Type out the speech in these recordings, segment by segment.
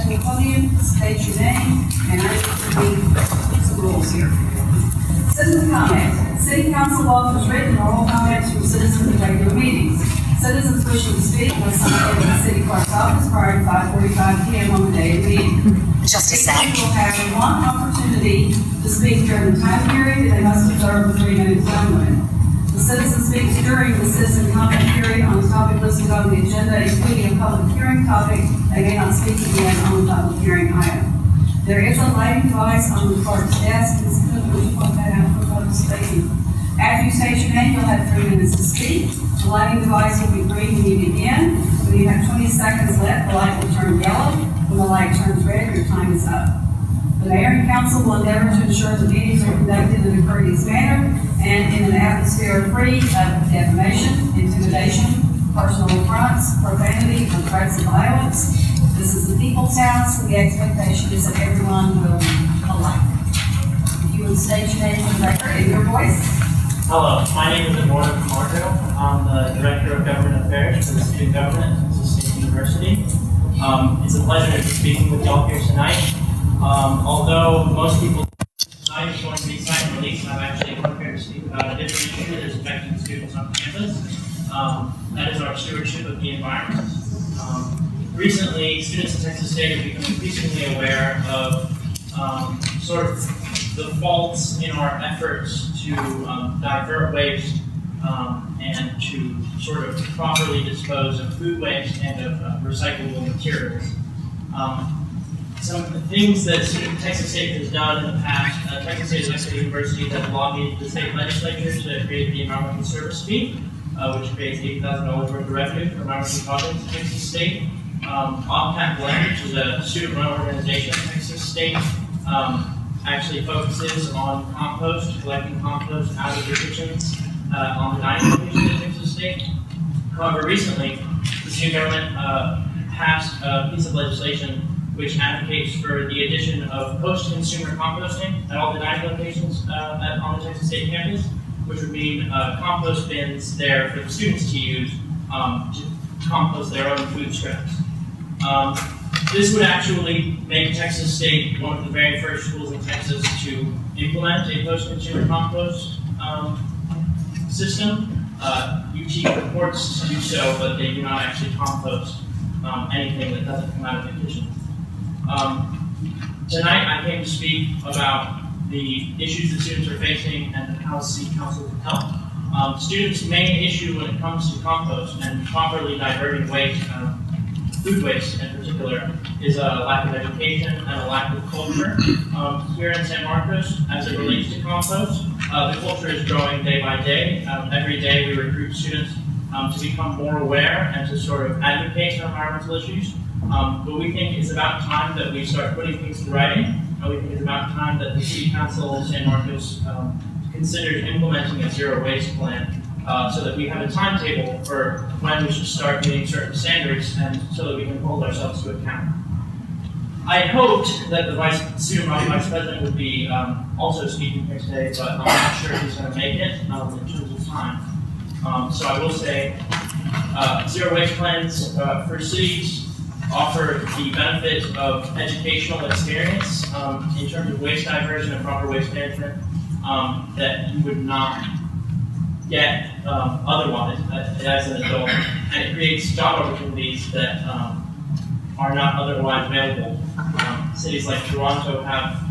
to the podium, state your name, and I will read some rules here. Citizen comment. City Council welcomes written and oral comments from citizens at regular meetings. Citizens wishing to speak must sign in the city clerk's office prior to 5:45 p.m. on the day of the meeting. Just a sec. Citizens will have one opportunity to speak during the time period, and they must observe the 3-minute time limit. The citizen speaks during the citizen comment period on the topic listed on the agenda, including a public hearing topic. They may not speak again on the public hearing item. There is a lighting device on the clerk's desk. Would you point that out for public speaking? After you state your name, you'll have 3 minutes to speak. The lighting device will be green when you begin. When you have 20 seconds left, the light will turn yellow. When the light turns red, your time is up. The mayor and council will endeavor to ensure the meetings are conducted in a courteous manner and in an atmosphere free of defamation, intimidation, personal affronts, profanity, or threats of violence. This is the people's house, and the expectation is that everyone will be polite. If you would state your name for the record and your voice. Hello, my name is Eduardo Camargo. I'm the Director of Government Affairs for the Student Government at Texas State University. It's a pleasure to be speaking with y'all here tonight. Although most people tonight is going to be Cite release, I'm actually come here to speak about a different issue that is affecting students on campus. That is our stewardship of the environment. Recently, students at Texas State have become increasingly aware of sort of the faults in our efforts to divert waste and to sort of properly dispose of food waste and of recyclable materials. Some of the things that Texas State has done in the past, Texas State University has lobbied the state legislature to create the environmental service fee, which pays $80,000 worth of revenue for environmental projects at Texas State. Bobcat Blend, which is a student-run organization at Texas State, actually focuses on compost, collecting compost out of the kitchens on the dining location at Texas State. However, recently, the student government passed a piece of legislation which advocates for the addition of post-consumer composting at all the dining locations on the Texas State campus, which would mean compost bins there for the students to use to compost their own food scraps. This would actually make Texas State one of the very first schools in Texas to implement a post-consumer compost system. UT purports to do so, but they do not actually compost anything that doesn't come out of the kitchen. Tonight I came to speak about the issues that students are facing and how City Council can help. Students' main issue when it comes to compost and properly diverting waste, food waste in particular, is a lack of education and a lack of culture. Here in San Marcos, as it relates to compost, the culture is growing day by day. Every day we recruit students to become more aware and to sort of advocate for environmental issues. But we think it's about time that we start putting things to writing, and we think it's about time that the City Council of San Marcos considers implementing a zero waste plan so that we have a timetable for when we should start meeting certain standards and so that we can hold ourselves to account. I hoped that the student body vice president would be also speaking here today, but I'm not sure if he's going to make it in terms of time. So I will say zero waste plans for cities offer the benefit of educational experience in terms of waste diversion and proper waste management that you would not get otherwise as an adult, and it creates job opportunities that are not otherwise available. Cities like Toronto have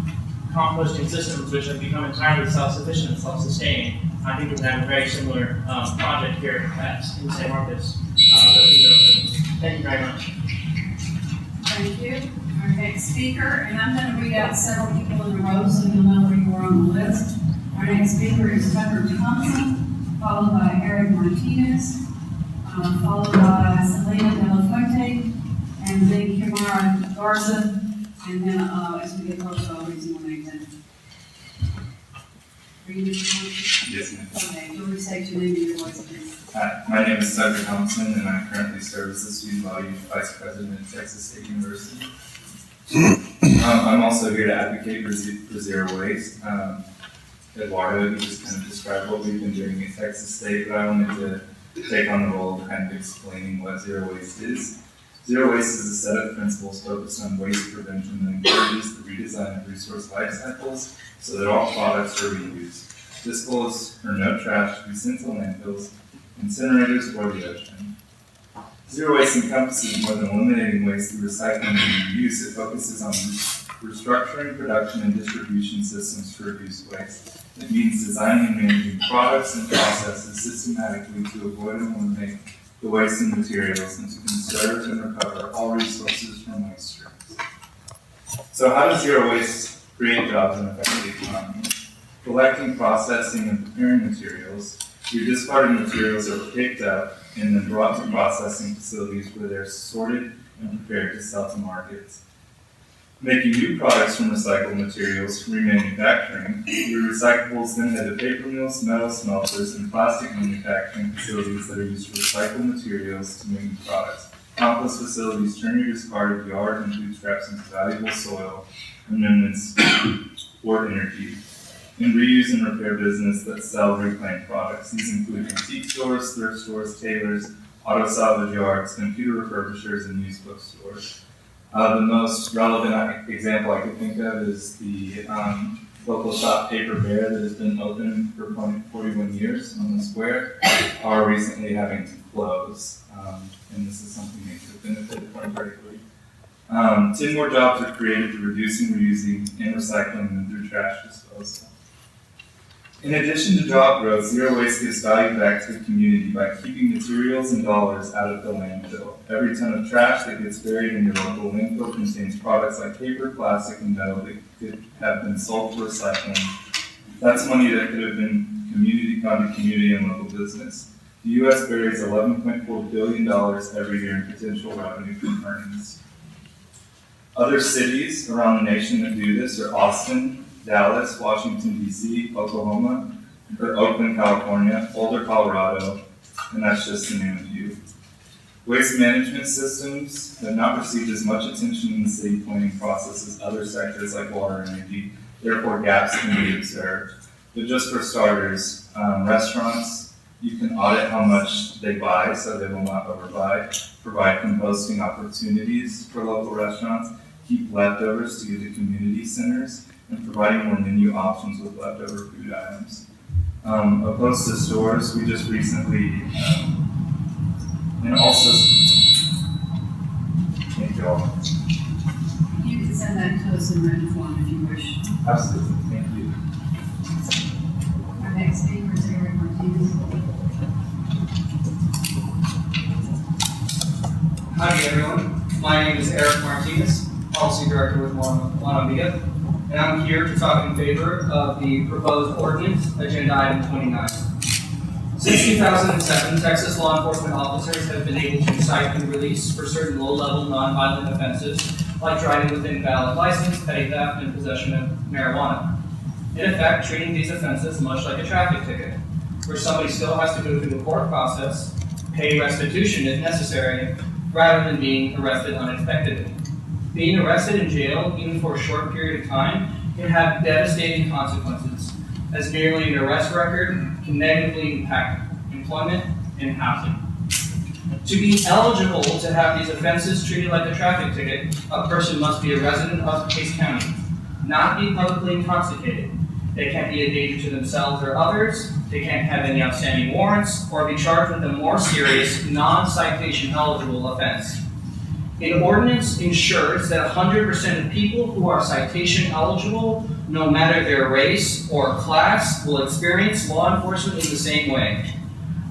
composting systems which have become entirely self-sufficient and self-sustaining. I think we have a very similar project here in San Marcos. Thank you very much. Thank you. Our next speaker, and I'm going to read out several people in a row so you'll know where you are on the list. Our next speaker is Tucker Thompson, followed by Eric Martinez, followed by Selena De La Fuente, and then Kimara Garza, and then as we get closer, I'll read some more names in. Are you Mr. Thompson? Yes, ma'am. Okay, you'll restate your name and your voice, please. Hi, my name is Tucker Thompson, and I currently serve as the Student Body Vice President at Texas State University. I'm also here to advocate for zero waste. Eduardo, you just kind of described what we've been doing at Texas State, but I wanted to take on the role of kind of explaining what zero waste is. Zero waste is a set of principles focused on waste prevention that encourages the redesign of resource life cycles so that all products are reused. This goes for no trash to be sent to landfills, incinerators, or the ocean. Zero waste encompasses more than eliminating waste through recycling and reuse. It focuses on restructuring production and distribution systems to reduce waste. It means designing and managing products and processes systematically to avoid and eliminate the waste and materials and to conserve and recover all resources from waste streams. So how does zero waste create jobs and affect the economy? Collecting, processing, and preparing materials, your discarded materials are picked up and then brought to processing facilities where they're sorted and prepared to sell to markets. Making new products from recycled materials, remanufacturing, your recyclables then head to paper mills, metal smelters, and plastic manufacturing facilities that are used to recycle materials to make new products. Compost facilities turn your discarded yard and food scraps into valuable soil amendments or energy. And reuse and repair business that sell reclaimed products. These include antique stores, thrift stores, tailors, auto salvage yards, computer refurbishers, and used bookstores. The most relevant example I could think of is the local shop Paper Bear that has been open for 41 years on the square, are recently having to close. And this is something they could have benefited from greatly. 10 more jobs are created through reducing, reusing, and recycling and through trash disposal. In addition to job growth, zero waste gives value back to the community by keeping materials and dollars out of the landfill. Every ton of trash that gets buried in your local landfill contains products like paper, plastic, and metal that could have been sold for recycling. That's money that could have been community-funded community and local business. The U.S. buries $11.4 billion every year in potential revenue from earnings. Other cities around the nation that do this are Austin, Dallas, Washington, D.C., Oklahoma, or Oakland, California, Boulder, Colorado, and that's just to name a few. Waste management systems have not received as much attention in the city planning process as other sectors like water and energy, therefore gaps can be observed. But just for starters, restaurants, you can audit how much they buy so they will not overbuy, provide composting opportunities for local restaurants, keep leftovers to give to community centers, and providing more menu options with leftover food items. Opposed to stores, we just recently, and also, thank you all. You can send that to us in written form if you wish. Absolutely, thank you. Our next speaker is Eric Martinez. Hi everyone, my name is Eric Martinez, Policy Director with Juan Amiga, and I'm here to talk in favor of the proposed ordinance, Agenda Item 29. Since 2007, Texas law enforcement officers have been able to cite and release for certain low-level nonviolent offenses, like driving with invalid license, petty theft, and possession of marijuana. In effect, treating these offenses much like a traffic ticket, where somebody still has to go through the court process, pay restitution if necessary, rather than being arrested unexpectedly. Being arrested in jail, even for a short period of time, can have devastating consequences, as merely an arrest record can negatively impact employment and housing. To be eligible to have these offenses treated like a traffic ticket, a person must be a resident of Case County, not be publicly intoxicated. They can't be a danger to themselves or others, they can't have any outstanding warrants, or be charged with a more serious, non-citation eligible offense. An ordinance ensures that 100% of people who are citation eligible, no matter their race or class, will experience law enforcement in the same way.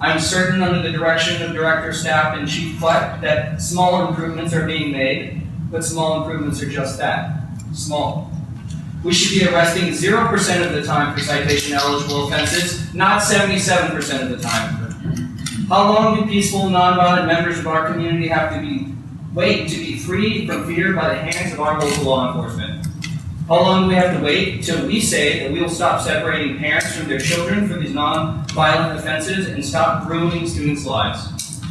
I'm certain under the direction of Director, Staff, and Chief Fleck that small improvements are being made, but small improvements are just that, small. We should be arresting 0% of the time for citation eligible offenses, not 77% of the time. How long do peaceful, nonviolent members of our community have to wait to be freed from fear by the hands of our local law enforcement? How long do we have to wait till we say that we will stop separating parents from their children for these non-violent offenses and stop ruining students' lives?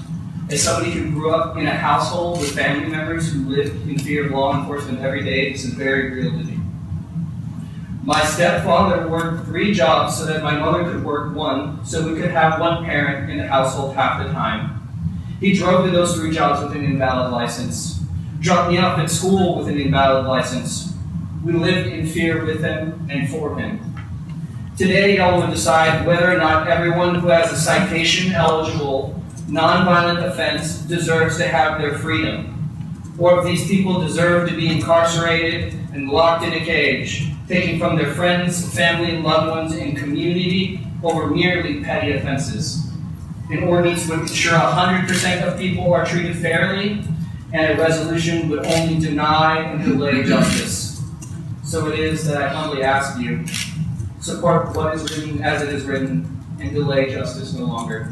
As somebody who grew up in a household with family members who lived in fear of law enforcement every day, this is very real to me. My stepfather worked 3 jobs so that my mother could work 1, so we could have 1 parent in the household half the time. He drove to those 3 jobs with an invalid license, dropped me off at school with an invalid license. We lived in fear with him and for him. Today, y'all will decide whether or not everyone who has a citation-eligible, nonviolent offense deserves to have their freedom, or if these people deserve to be incarcerated and locked in a cage, taken from their friends, family, loved ones, and community over merely petty offenses. An ordinance would ensure 100% of people are treated fairly, and a resolution would only deny and delay justice. So it is that I humbly ask you, support what is written as it is written, and delay justice no longer.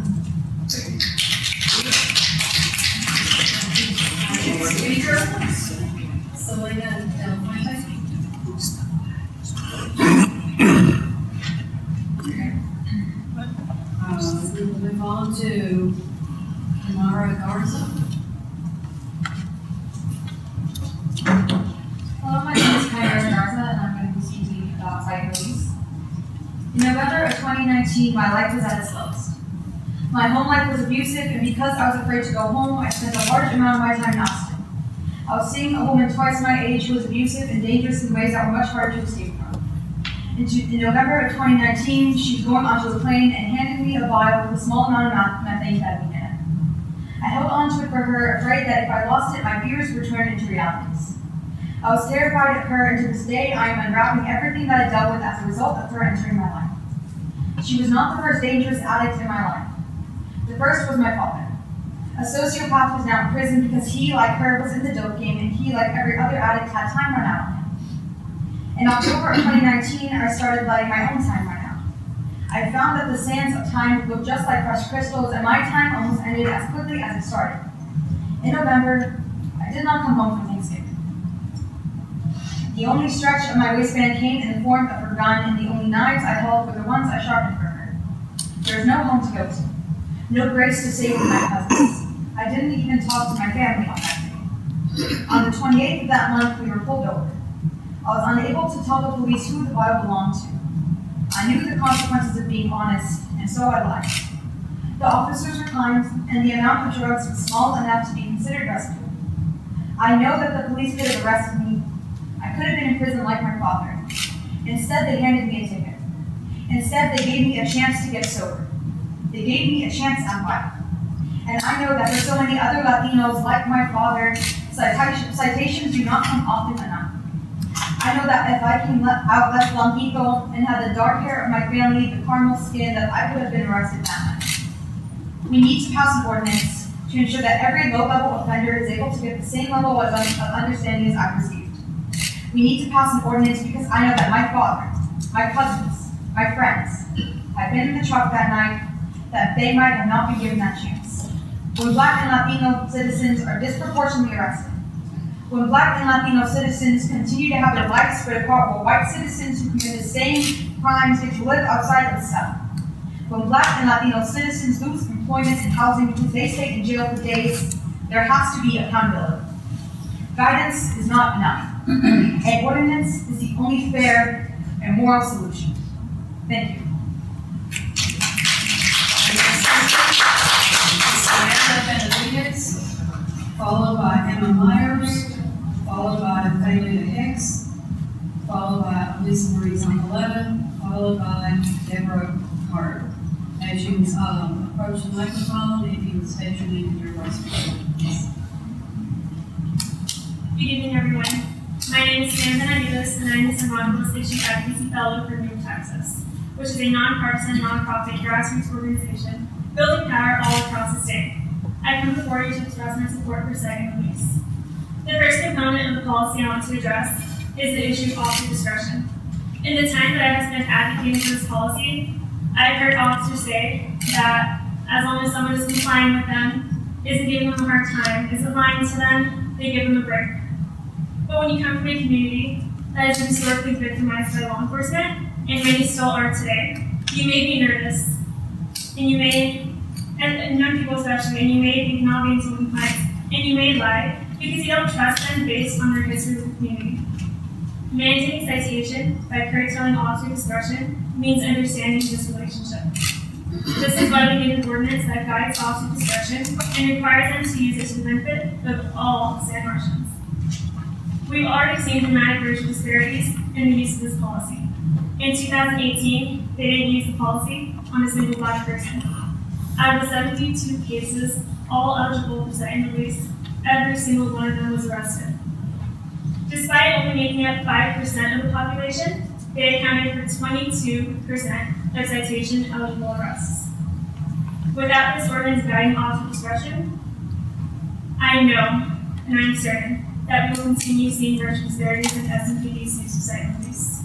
Thank you. Speaker, Selena Del Fuente. We will move on to Tamara Garza. Hello, my name is Kyra Garza, and I'm going to be speaking about Cite release. In November of 2019, my life was at its lowest. My home life was abusive, and because I was afraid to go home, I spent a large amount of my time in Austin. I was seeing a woman twice my age who was abusive and dangerous in ways that were much harder to escape from. In November of 2019, she was going onto a plane and handed me a vial with a small amount of methamphetamine in it. I held on to it for her, afraid that if I lost it, my fears would turn into realities. I was terrified of her, and to this day, I am unwrapping everything that I dealt with as a result of her entering my life. She was not the first dangerous addict in my life. The first was my father. A sociopath was now in prison because he, like her, was in the dope game, and he, like every other addict, had time run out on him. In October of 2019, I started letting my own time run out. I found that the sands of time looked just like crushed crystals, and my time almost ended as quickly as it started. In November, I did not come home for Thanksgiving. The only stretch of my waistband came in the form of her gun, and the only knives I held were the ones I sharpened for her. There was no home to go to, no grace to save with my cousins. I didn't even talk to my family on that day. On the 28th of that month, we were pulled over. I was unable to tell the police who the vial belonged to. I knew the consequences of being honest, and so I lied. The officers were kind, and the amount of drugs was small enough to be considered rescue. I know that the police could have arrested me. I could have been in prison like my father. Instead, they handed me a ticket. Instead, they gave me a chance to get sober. They gave me a chance at life. And I know that for so many other Latinos like my father, citations do not come often enough. I know that if I came out less blanquito and had the dark hair of my family, the caramel skin, that I would have been arrested that night. We need to pass an ordinance to ensure that every low-level offender is able to get the same level of understanding as I received. We need to pass an ordinance because I know that my father, my cousins, my friends had been in the truck that night, that they might have not been given that chance. When Black and Latino citizens are disproportionately arrested, when Black and Latino citizens continue to have their lives spread apart while white citizens who commit the same crimes get to live outside of the South, when Black and Latino citizens lose employment and housing because they stay in jail for days, there has to be accountability. Guidance is not enough. An ordinance is the only fair and moral solution. Thank you. Samantha Benavides, followed by Emma Myers, followed by Thalia Hicks, followed by Lisa Marie Zampaletta, followed by Deborah Carter. As you approach the microphone, if you would state your name and your responsibilities. Good evening, everyone. My name is Samantha Benavides, and I'm the Survival Station Advocacy Fellow for New Texas, which is a nonpartisan, nonprofit grassroots organization building power all across the state. I come before you to express my support for Cite release. The first component of the policy I want to address is the issue of officer discretion. In the time that I have spent advocating for this policy, I've heard officers say that as long as someone is complying with them, isn't giving them a hard time, isn't lying to them, they give them a break. But when you come from a community that has been historically victimized by law enforcement, and many still are today, you may be nervous, and you may, and young people especially, and you may think not being told compliance, and you may lie because you don't trust them based on their history with the community. Mandating citation by curtailing officer discretion means understanding this relationship. This is why we need an ordinance that guides officer discretion and requires them to use it to the benefit of all San Martians. We've already seen dramatic racial disparities in the use of this policy. In 2018, they didn't use the policy on a single Black person. Out of the 72 cases, all eligible for cite and release, every single one of them was arrested. Despite only making up 5% of the population, they accounted for 22% of citation eligible arrests. Without this ordinance guiding officer discretion, I know, and I'm certain, that we will continue seeing racial disparities in SMPD's use of cite and release.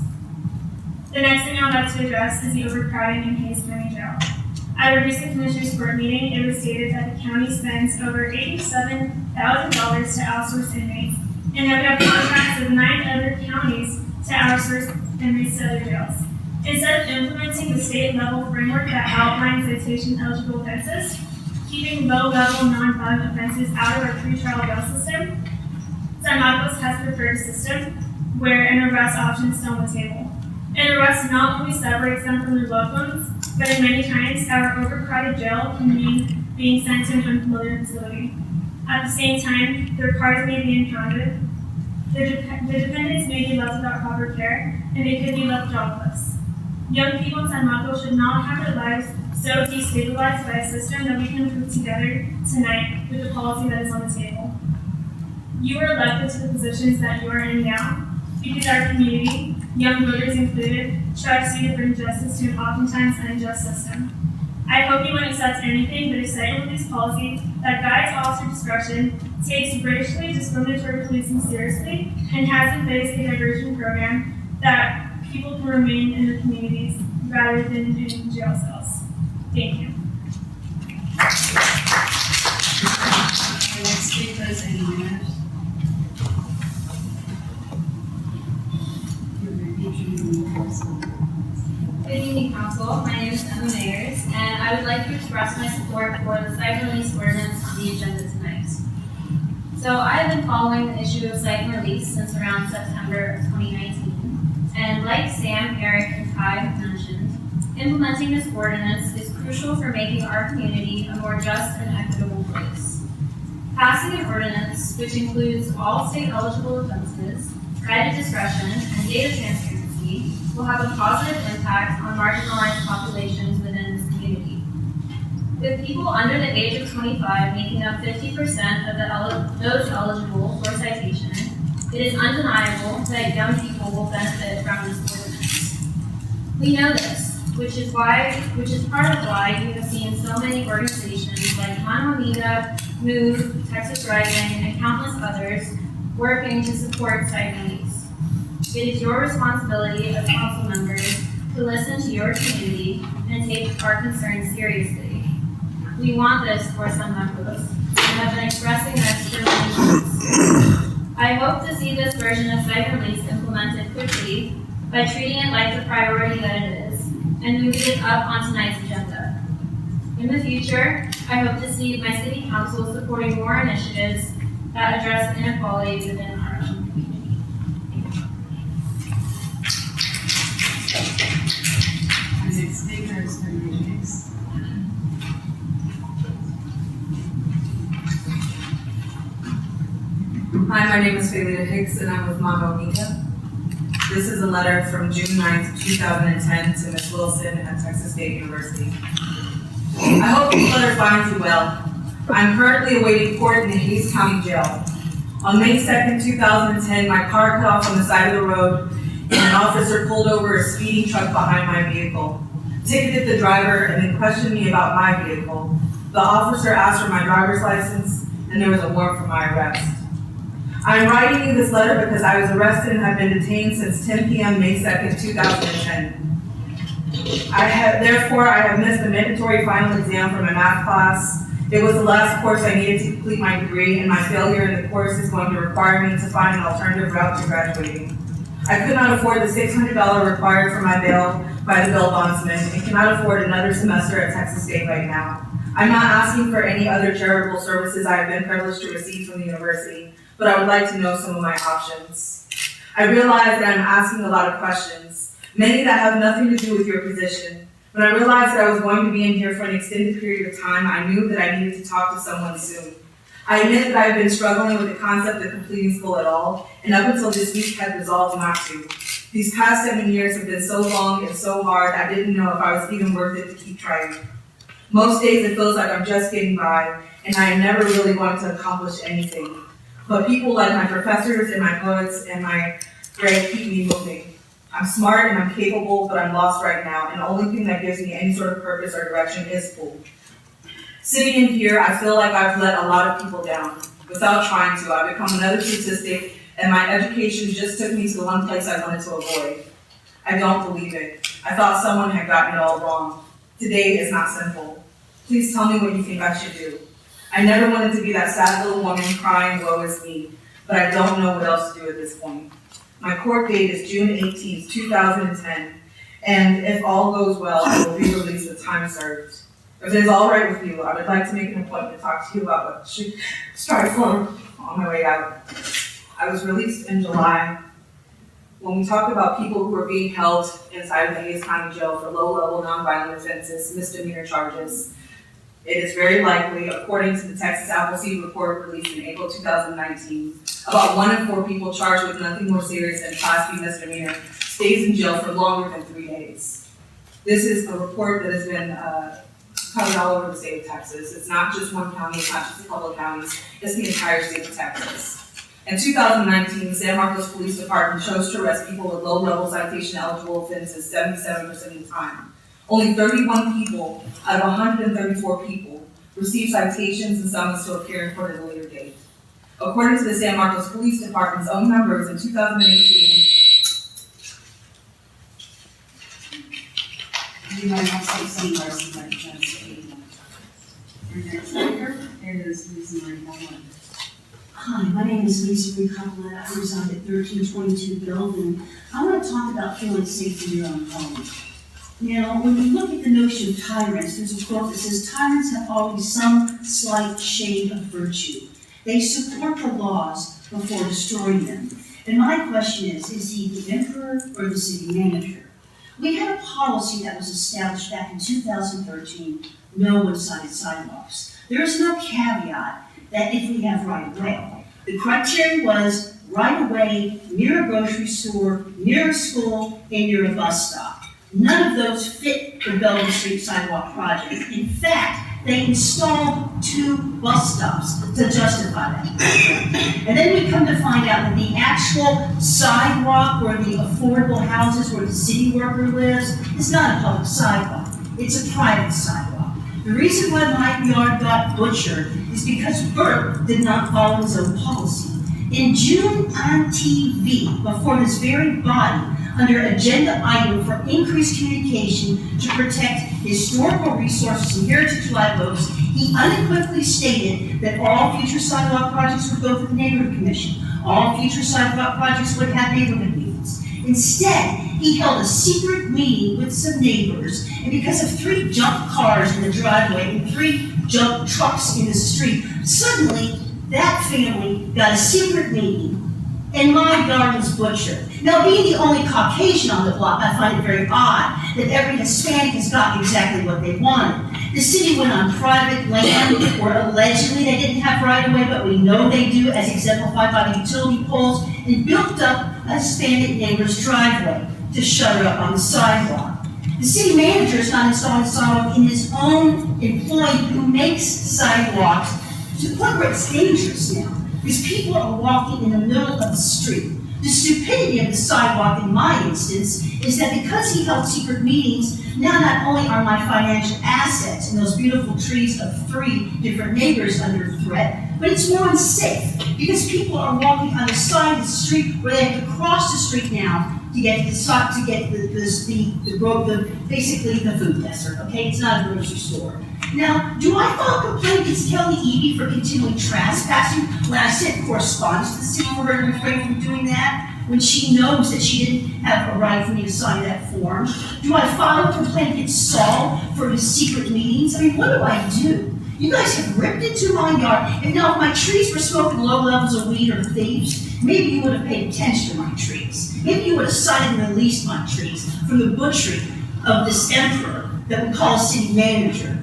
The next thing I would like to address is the overcrowding in Hays County Jail. At a recent Commissioners Court meeting, it was stated that the county spends over $87,000 to outsource inmates, and that we have contracts with 9 other counties to outsource inmates to other jails. Instead of implementing the state-level framework that outlines citation-eligible offenses, keeping low-level non-violent offenses out of our pretrial jail system, San Marcos has preferred a system where an arrest option is still on the table. An arrest not only separates them from their loved ones, but in many times, our overcrowded jail can mean being sent to an unfamiliar facility. At the same time, their cars may be impounded, the dependents may be left without proper care, and they could be left jobless. Young people in San Marcos should not have their lives so destabilized by a system that we can improve together tonight with the policy that is on the table. You are elected to the positions that you are in now because our community, young voters included, strives to bring justice to an oftentimes unjust system. I hope you won't accept anything but a cite and release policy that guides officer discretion, takes racially discriminatory policing seriously, and has in place a diversion program that people can remain in their communities rather than in jail cells. Thank you. Our next speaker is Amy Manners. Good evening, Council. My name is Emma Mayers, and I would like to express my support for the cite and release ordinance on the agenda tonight. So I have been following the issue of cite and release since around September of 2019, and like Sam, Eric, and Kai have mentioned, implementing this ordinance is crucial for making our community a more just and equitable place. Passing an ordinance, which includes all state-eligible offenses, guided discretion, and data transparency, will have a positive impact on marginalized populations within this community. With people under the age of 25 making up 50% of those eligible for citation, it is undeniable that young people will benefit from this ordinance. We know this, which is part of why you have seen so many organizations like Mano Amiga, Move, Texas Rising, and countless others working to support cite and release. It is your responsibility as council members to listen to your community and take our concerns seriously. We want this for San Marcos and have been expressing this for many months. I hope to see this version of cite and release implemented quickly by treating it like the priority that it is and moving it up on tonight's agenda. In the future, I hope to see my city council supporting more initiatives that address inequality within our own community. Our next speaker is Faylita Hicks. Hi, my name is Faylita Hicks, and I'm with Mano Amiga. This is a letter from June 9th, 2010 to Ms. Wilson at Texas State University. I hope this letter finds you well. I'm currently awaiting court in the Hays County Jail. On May 2nd, 2010, my car cut off on the side of the road and an officer pulled over a speeding truck behind my vehicle, ticketed the driver, and then questioned me about my vehicle. The officer asked for my driver's license, and there was a warrant for my arrest. I'm writing you this letter because I was arrested and have been detained since 10 p.m. May 2nd, 2010. Therefore, I have missed the mandatory final exam for my math class. It was the last course I needed to complete my degree, and my failure in the course is going to require me to find an alternative route to graduating. I could not afford the $600 required for my bail by the bail bondsman and cannot afford another semester at Texas State right now. I'm not asking for any other charitable services I have been privileged to receive from the university, but I would like to know some of my options. I realize that I'm asking a lot of questions, many that have nothing to do with your position. When I realized that I was going to be in here for an extended period of time, I knew that I needed to talk to someone soon. I admit that I have been struggling with the concept of completing school at all, and up until this week had resolved not to. These past 7 years have been so long and so hard, I didn't know if I was even worth it to keep trying. Most days it feels like I'm just getting by, and I am never really going to accomplish anything. But people like my professors and my poets and my grade keep me moving. I'm smart and I'm capable, but I'm lost right now, and the only thing that gives me any sort of purpose or direction is school. Sitting in here, I feel like I've let a lot of people down. Without trying to, I've become another statistic, and my education just took me to the one place I wanted to avoid. I don't believe it. I thought someone had gotten it all wrong. Today is not simple. Please tell me what you think I should do. I never wanted to be that sad little woman crying, woe is me, but I don't know what else to do at this point. My court date is June 18th, 2010, and if all goes well, I will be released with time served. If it is all right with you, I would like to make an appointment to talk to you about what should start for on my way out. I was released in July. When we talk about people who are being held inside of the Hayes County Jail for low-level nonviolent offenses, misdemeanor charges, it is very likely, according to the Texas Appleseed report released in April 2019, about 1 in 4 people charged with nothing more serious than Class B misdemeanor stays in jail for longer than 3 days. This is a report that has been covered all over the state of Texas. It's not just one county, it's not just a couple of counties, it's the entire state of Texas. In 2019, the San Marcos Police Department chose to arrest people with low-level citation-eligible offenses 77% of the time. Only 31 people out of 134 people received citations and summons to appear in court at a later date. According to the San Marcos Police Department's own numbers, in 2018, You might also see Marcy like that's Your next speaker is Lisa Marie Howland. Hi, my name is Lisa Marie. I reside at 1322 Belden. I want to talk about feeling safe in your own home. Now, when you look at the notion of tyrants, there's a quote that says, "Tyrants have always some slight shade of virtue. They support the laws before destroying them." And my question is he the emperor or the city manager? We had a policy that was established back in 2013, no one-sided sidewalks. There is no caveat that if we have right-of-way. The criteria was right-of-way near a grocery store, near a school, and near a bus stop. None of those fit the Belden Street sidewalk project. In fact, they installed 2 bus stops to justify that. And then we come to find out that the actual sidewalk where the affordable houses where the city worker lives is not a public sidewalk. It's a private sidewalk. The reason why my yard got butchered is because Bert did not follow his own policy. In June on TV, before this very body, under agenda item for increased communication to protect historical resources and heritage live oaks, he unequivocally stated that all future sidewalk projects would go to the neighborhood commission. All future sidewalk projects would have neighborhood meetings. Instead, he held a secret meeting with some neighbors, and because of 3 junk cars in the driveway and 3 junk trucks in the street, suddenly that family got a secret meeting, and my yard was butchered. Now, being the only Caucasian on the block, I find it very odd that every Hispanic has gotten exactly what they wanted. The city went on private land, or allegedly they didn't have right-of-way, but we know they do, as exemplified by the utility poles, and built up a Hispanic neighbor's driveway to shut her up on the sidewalk. The city manager is not installing sidewalk in his own employee who makes sidewalks to the point where it's dangerous now, because people are walking in the middle of the street. The stupidity of the sidewalk in my instance is that because he held secret meetings, now not only are my financial assets and those beautiful trees of 3 different neighbors under threat, but it's more unsafe because people are walking on the side of the street where they have to cross the street now to get basically the food desert, okay? It's not a grocery store. Now, do I file a complaint against Kelly Eby for continually trespassing when I sent correspondence to the city for her to refrain from doing that, when she knows that she didn't have a right for me to sign that form? Do I file a complaint against Saul for his secret meetings? I mean, what do I do? You guys have ripped into my yard, and now if my trees were smoking low levels of weed or thieves, maybe you would have paid attention to my trees. Maybe you would have cited and released my trees from the butchery of this emperor. that we call a city manager.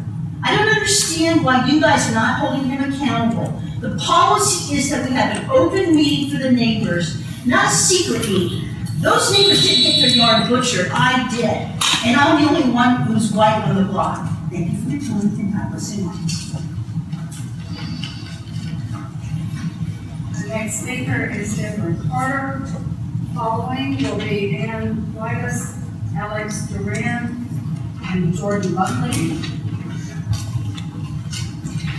I don't understand why you guys are not holding him accountable. The policy is that we have an open meeting for the neighbors, not a secret meeting. Those neighbors didn't get their yard butchered, I did. And I'm the only one who's white on the block. Thank you for your time, and God bless you. The next speaker is Deborah Carter. Following will be Ann Whitus, Alex Duran, and Jordan Buckley.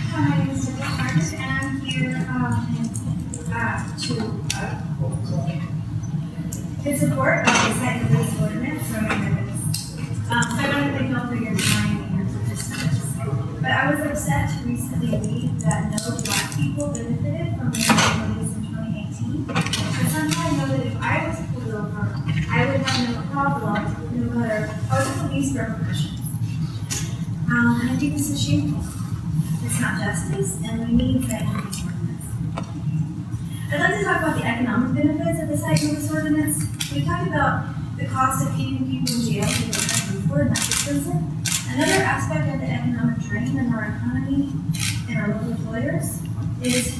Hi, my name is Deborah Carter, and I'm here in support of the Cite release ordinance from Cannabis. So I want to thank you all for your time and your participation. But I was upset to recently read that no Black people benefited from the release in 2018. But somehow I know that if I was pulled over, I would have no problem, no matter what the police repercussions. And I think this is shameful. It's not justice, and we need Cite release ordinance. I'd like to talk about the economic benefits of the Cite release ordinance. We talked about the cost of keeping people in jail who are having poor, not expensive. Another aspect of the economic drain in our economy and our local employers is,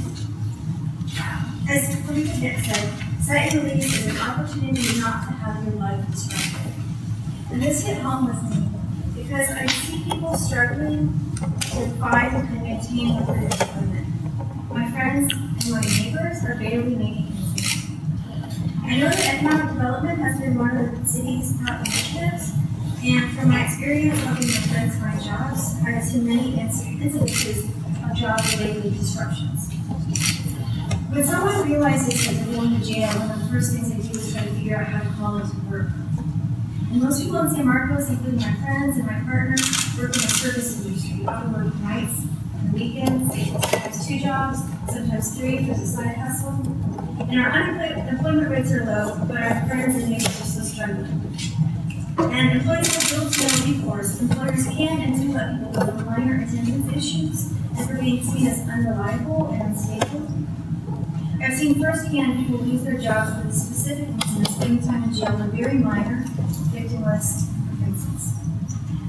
as Felicia Hitt said, Cite release is an opportunity not to have your life disrupted. And this hit home with me because I see people struggling to find and maintain a good employment. My friends and my neighbors are barely making ends meet. I know that economic development has been one of the city's top initiatives, and from my experience helping my friends find jobs, I have seen many incidences of job-related disruptions. When someone realizes that they're going to jail, one of the first things they do is try to figure out how to call into work. And most people in San Marcos, including my friends and my partner, work in the service industry, often work nights and weekends, sometimes 2 jobs, sometimes 3 if there's a side hustle. And our unemployment rates are low, but our friends and neighbors are still struggling. And employees have built no recourse. Employers can and do let people go for minor attendance issues and for being seen as unreliable and unstable. I've seen firsthand people lose their jobs for the specific reason of spending time in jail on very minor, victimless offenses.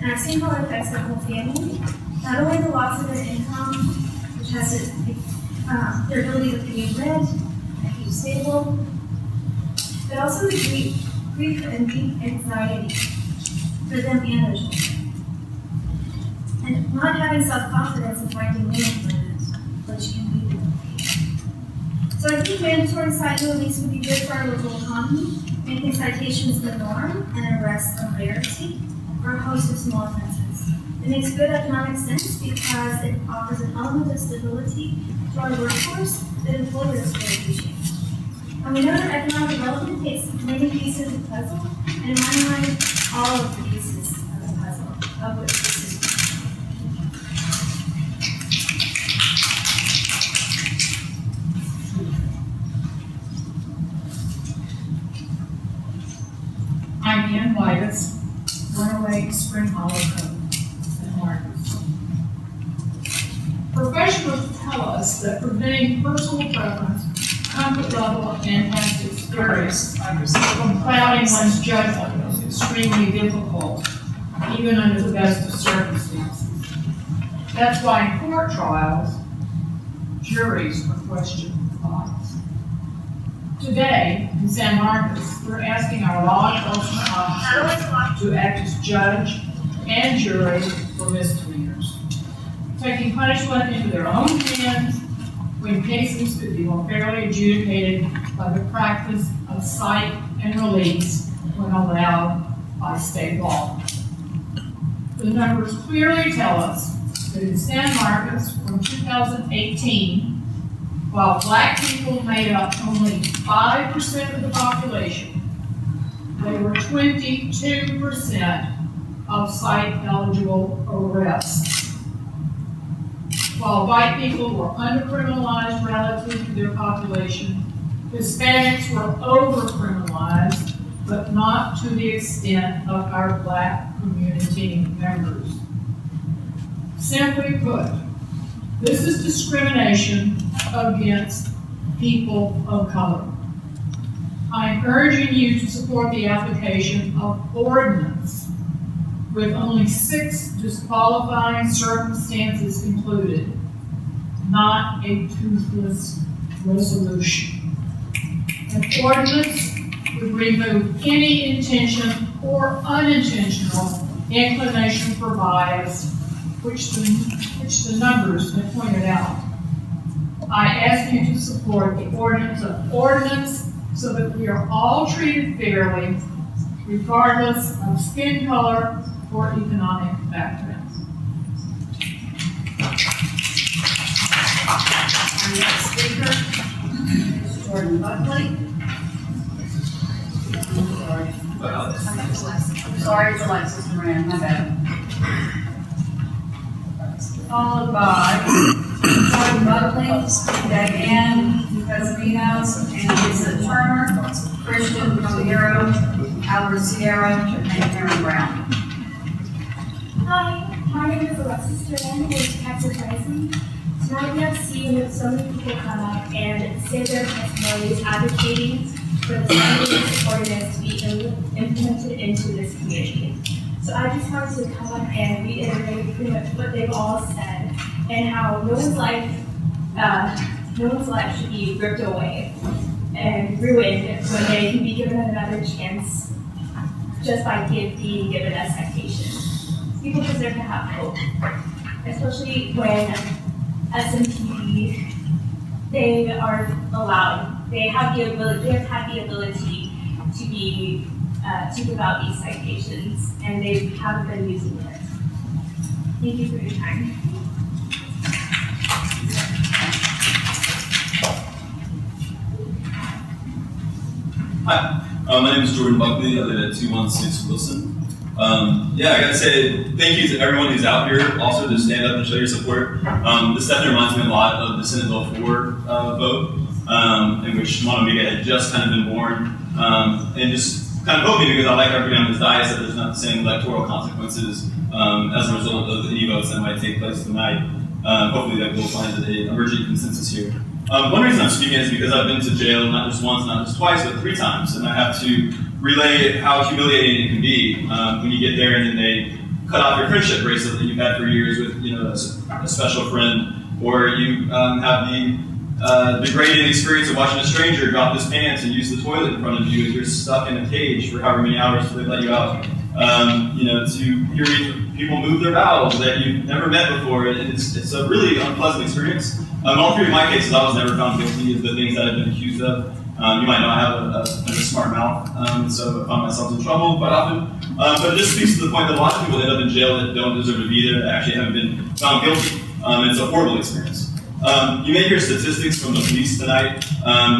And I've seen how it affects their whole family, not only the loss of their income, which has their ability to pay rent and keep stable, but also the grief and deep anxiety for them and their children. And not having self-confidence in finding new employment, which can be relocated. So I think mandatory Cite release would be good for our local economy, making citations the norm and arrests a rarity for a host of small offenses. It makes good economic sense because it offers an element of stability to our workforce that employers will appreciate. And we know that economic development takes many pieces of the puzzle, and in my mind, all of the pieces of the puzzle, of which this is one. I'm Ann Whitus, 108 Spring Hollow Code, San Marcos. Professionals tell us that preventing personal preference, comfort level, and past experience from clouding one's judgment is extremely difficult, even under the best of circumstances. That's why in court trials, juries are questioned for bias. Today, in San Marcos, we're asking our law enforcement officers to act as judge and jury for misdemeanors, taking punishment into their own hands when cases could be more fairly adjudicated by the practice of cite and release when allowed by state law. The numbers clearly tell us that in San Marcos from 2018, while Black people made up only 5% of the population, they were 22% of cite-eligible arrests. While white people were undercriminalized relative to their population, Hispanics were overcriminalized, but not to the extent of our Black community members. Simply put, this is discrimination against people of color. I'm urging you to support the application of ordinance with only 6 disqualifying circumstances included, not a toothless resolution. An ordinance would remove any intention or unintentional inclination for bias, which the numbers have pointed out. I ask you to support the ordinance so that we are all treated fairly, regardless of skin color or economic background. Our next speaker is Jordan Buckley. I'm sorry, it's Alexis Moran, my bad. Followed by Jordan Buckley, Diane Casaminos, and Lisa Turner, Christian Romero, Albert Sierra, and Aaron Brown. Hi, my name is Alexis Duran, with Texas Rising. Tonight we have seen so many people come up and say their testimonies advocating for the cannabis ordinance to be implemented into this community. So I just wanted to come up and reiterate pretty much what they've all said and how no one's life should be ripped away and ruined when they can be given another chance just by being given a citation. People deserve to have hope, especially when SMTV, they have had the ability to be to give out these citations, and they haven't been using it. Thank you for your time. Hi, my name is Jordan Buckley. I live at 216 Wilson. I gotta say thank you to everyone who's out here also to stand up and show your support. This definitely reminds me a lot of the Senate Bill 4 vote, in which Montego had just kind of been born, and just kind of hoping, because I like everybody on this dais, that there's not the same electoral consequences as a result of any votes that might take place tonight. Hopefully that we'll find an emerging consensus here. One reason I'm speaking is because I've been to jail not just once, not just twice, but 3 times, and I have to relay how humiliating it can be when you get there and then they cut off your friendship bracelet that you've had for years with, a special friend, or you have the degrading experience of watching a stranger drop his pants and use the toilet in front of you as you're stuck in a cage for however many hours till they let you out. To hear people move their bowels that you've never met before, it's a really unpleasant experience. All 3 of my cases, I was never found guilty of the things that I've been accused of. You might know I have a smart mouth, so I find myself in trouble quite often. But it just speaks to the point that a lot of people end up in jail that don't deserve to be there, that actually haven't been found guilty. It's a horrible experience. You may hear statistics from the police tonight.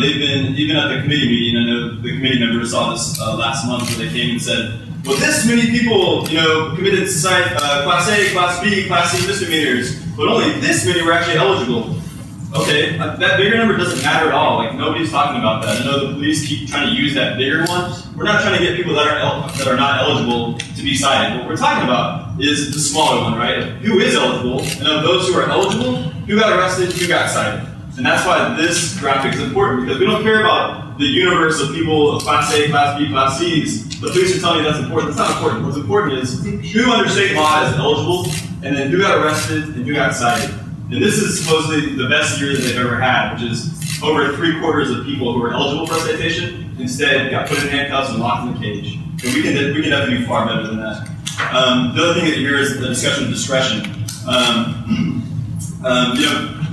They've been, even at the committee meeting, I know the committee members saw this last month where they came and said, well, this many people, committed Cite, Class A, Class B, Class C misdemeanors, but only this many were actually eligible. Okay, that bigger number doesn't matter at all. Like, nobody's talking about that. I know the police keep trying to use that bigger one. We're not trying to get people that are not eligible to be cited. What we're talking about is the smaller one, right? Who is eligible, and of those who are eligible, who got arrested, who got cited. And that's why this graphic is important, because we don't care about the universe of people of Class A, Class B, Class Cs. The police are telling you that's important. That's not important. What's important is who under state law is eligible, and then who got arrested and who got cited. And this is supposedly the best year that they've ever had, which is over 3/4 of people who were eligible for a citation instead got put in handcuffs and locked in a cage. And we can definitely do far better than that. The other thing that you hear is the discussion of discretion.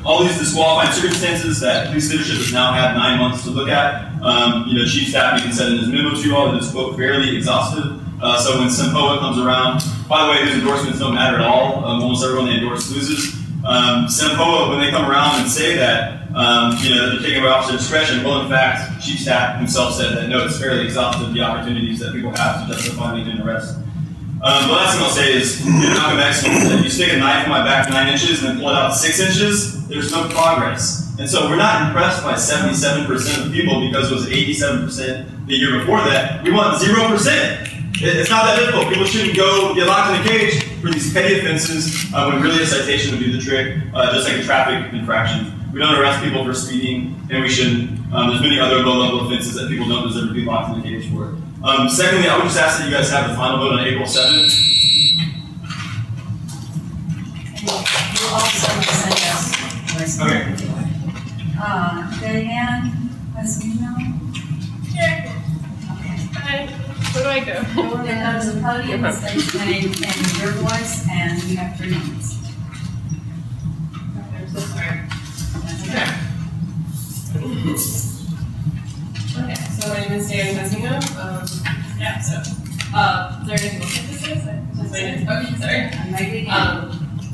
All these disqualifying circumstances that police leadership has now had 9 months to look at. Chief Staffing said in his memo to you all that it's, quote, fairly exhaustive. So when SEMPOA comes around, by the way, these endorsements don't matter at all. Almost everyone they endorse loses. SEMPOA, when they come around and say that, they're taking away officer discretion, well, in fact, Chief Staff himself said that, no, it's fairly exhaustive, the opportunities that people have to justify making an arrest. The last thing I'll say is, Malcolm X said, you stick a knife in my back 9 inches and then pull it out 6 inches, there's no progress. And so we're not impressed by 77% of people because it was 87% the year before that. We want 0%. It's not that difficult. People shouldn't go get locked in a cage for these petty offenses when really a citation would do the trick, just like a traffic infraction. We don't arrest people for speeding, and we shouldn't. There's many other low-level offenses that people don't deserve to be locked in a cage for. Secondly, I would just ask that you guys have the final vote on April 7th. We'll all say yes. Okay. Diane, as you know. Where do I go? Go to the podium, state your name and your voice, and you have 3 minutes. I'm so sorry. Okay, so my name is Dan Messingham. Yeah, so, is there anything else like this is? Okay, sorry. And maybe,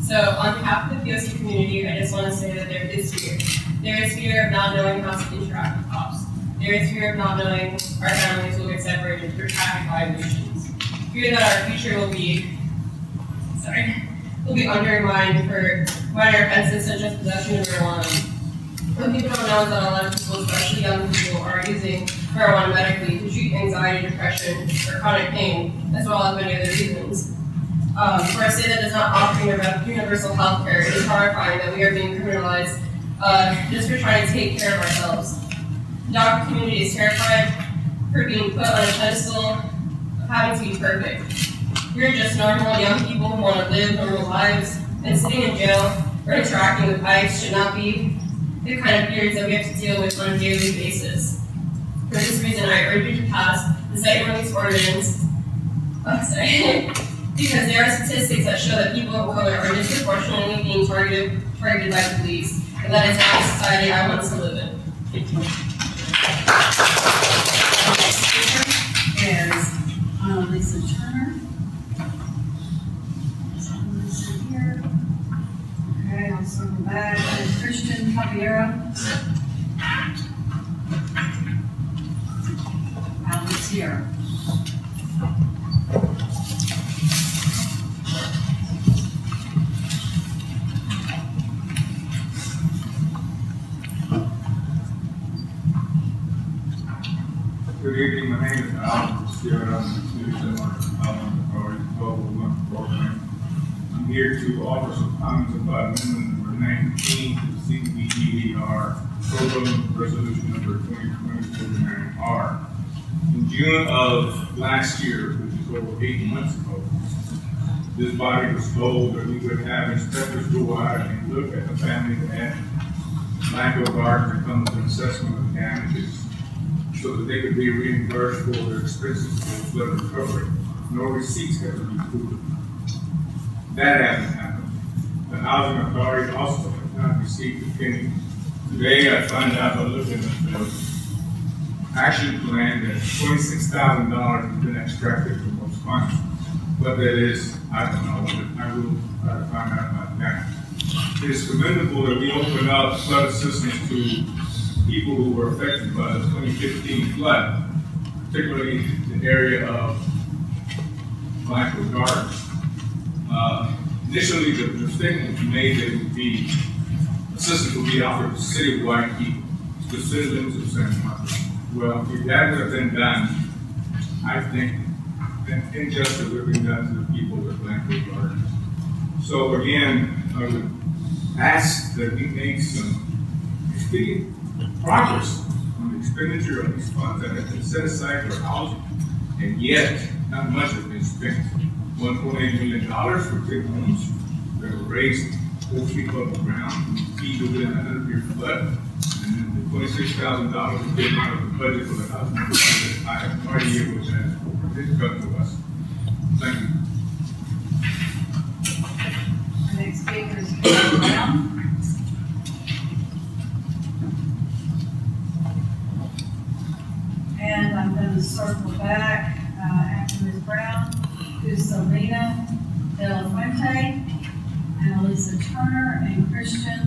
So on behalf of the POC community, I just want to say that there is fear. There is fear of not knowing how to interact with cops. There is fear of not knowing our families will get separated for traffic violations. Fear that our future will be undermined for minor offenses such as possession of marijuana. What people don't know is that a lot of people, especially young people, are using marijuana medically to treat anxiety, depression, or chronic pain, as well as many other reasons. For a state that does not offer universal health care, it is horrifying that we are being criminalized just for trying to take care of ourselves. The doctor community is terrified for being put on a pedestal of having to be perfect. We're just normal young people who want to live normal lives, and sitting in jail or interacting with ICE should not be the kind of fears that we have to deal with on a daily basis. For this reason, I urge you to pass the Cite release ordinance. Because there are statistics that show that people of color are disproportionately being targeted by the police, and that is not a society I want us to live in. Thank you. next speaker is Lisa Turner. So Lisa here. Okay, I'll circle back. And Christian Caballero. Alex here. Good evening, my name is Alex Stewart. I'm the citizen of Authority 1201 program. I'm here to offer some comments about amendment number 19 to the CBDR program resolution number 2020-49R. In June of last year, which is over 8 months ago, this body was told that we would have inspectors go out and look at the family that had lack of guard and come to an assessment of damages, so that they could be reimbursed for their expenses for flood recovery. No receipts have to be proven. That hasn't happened. The housing authority also has not received a penny. Today I find out by looking at the action plan that $26,000 has been extracted from those funds. What that is, I don't know, but I will try to find out about that. It is commendable that we open up flood assistance to people who were affected by the 2015 flood, particularly the area of Michael Gardens. Initially, the statement was made that it would be, assistance would be offered to citywide people, to citizens of San Marcos. Well, if that would have been done, I think an injustice would have been done to the people of Michael Gardens. So again, I would ask that we make some expedient progress on the expenditure of these funds that have been set aside for housing, and yet not much has been spent. $1.8 million for 10 homes that were raised 4 feet above the ground, feet within 100-year flood, and then the $26,000 that came out of the budget for the housing. I have no idea what that didn't come to us. Thank you. Our next speaker is Karen Brown. And I'm going to circle back after Ms. Brown to Selena De La Fuente, and Elisa Turner, and Christian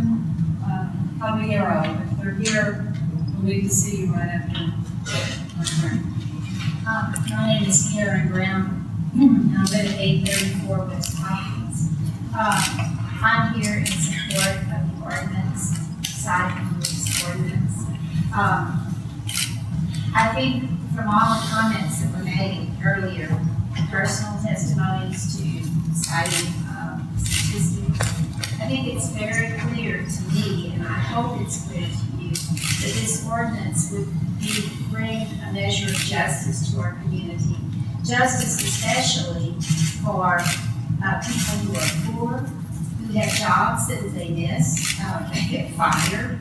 Caballero. If they're here, we can see you right after my friend. My name is Karen Brown, and I live at 834 West Hopkins. I'm here in support of the ordinance, Cite release ordinance. I think from all the comments that were made earlier, personal testimonies to citing statistics, I think it's very clear to me, and I hope it's clear to you, that this ordinance would bring a measure of justice to our community. Justice especially for people who are poor, who We have jobs that they miss, they get fired,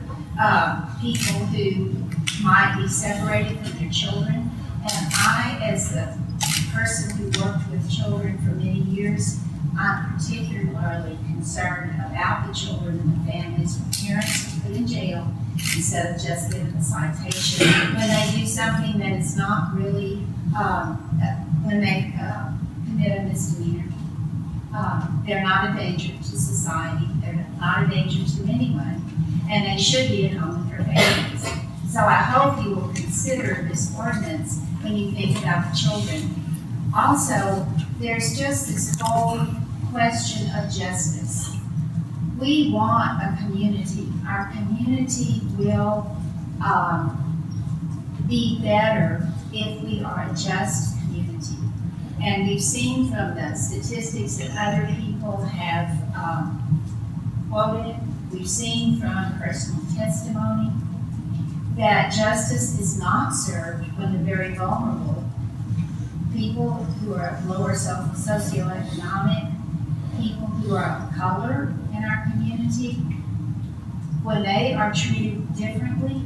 people who might be separated from their children. And I, as a person who worked with children for many years, I'm particularly concerned about the children and the families when parents are put in jail instead of just given a citation when they do something that is not really, when they commit a misdemeanor. They're not a danger to society, they're not a danger to anyone, and they should be at home with their families. So I hope you will consider this ordinance when you think about the children. Also, there's just this whole question of justice. We want a community. Our community will be better if we are a just community. And we've seen from the statistics that other people have quoted, we've seen from personal testimony, that justice is not served when the very vulnerable, people who are of lower socioeconomic, people who are of color in our community, when they are treated differently,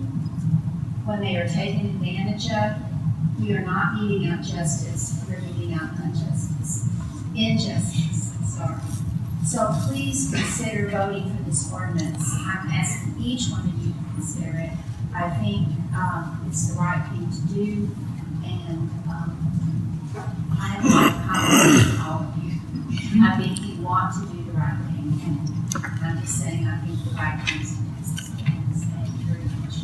when they are taken advantage of, we are not meting out justice, we're meting out injustice, sorry. So please consider voting for this ordinance. I'm asking each one of you to consider it. I think it's the right thing to do, and I have a lot of confidence in all of you. I think you want to do the right thing, and I'm just saying I think the right thing is to pass this ordinance. Thank you very much.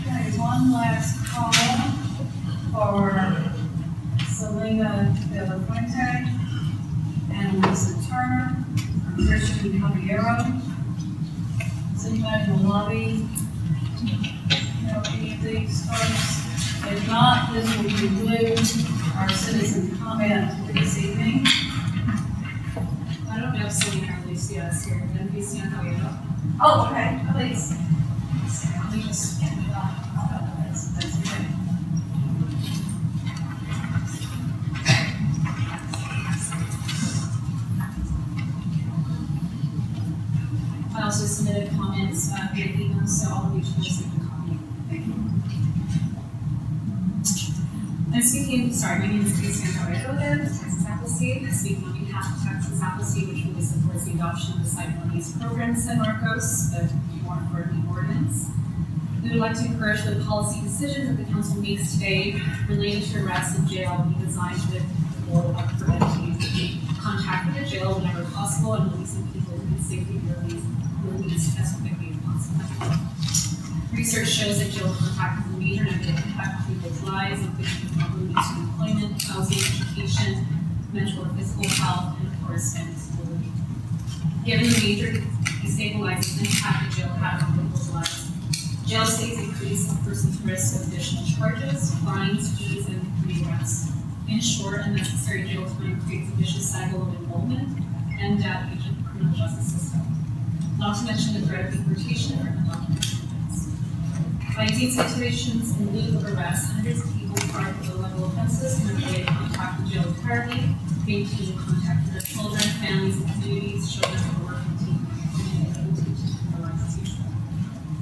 Okay, one last call for Selena De La Fuente and Lisa Turner from Christian Caballero. Is anybody in the lobby know any of these folks? If not, this will conclude our citizen comment for this evening. I don't know if Selena or Lucia is here, then Lucia Caballero. Oh, okay, please. Let me just get it off. That's okay. I also submitted comments via email, so all of you should receive a copy. Thank you. I'm speaking, sorry, my name is Lucia Caballero, Texas Appleseed. I'm speaking on behalf of Texas Appleseed, which really supports the adoption of the Cite program in San Marcos, the more important ordinance. We would like to encourage the policy decisions that the council makes today related to arrest and jail be designed with the goal of preventing contact with the jail whenever possible and releasing people who can safely be released as quickly as possible. Research shows that jail contact has a major negative impact on people's lives, including problems to employment, housing, education, mental or physical health, and of course, family stability. Given the major destabilizing impact the jail had on people's lives, jail stays increase a person's risk of additional charges, fines, fees, and re-arrest. In short, unnecessary jail time creates a vicious cycle of involvement and debt in the criminal justice system. Not to mention the threat of deportation or undocumented immigrants. By using citations in lieu of arrest, hundreds of people charged with low-level offenses can avoid contact with jail entirely, maintaining contact with their children, families, and communities, children who are working team, and able to teach their lives as usual.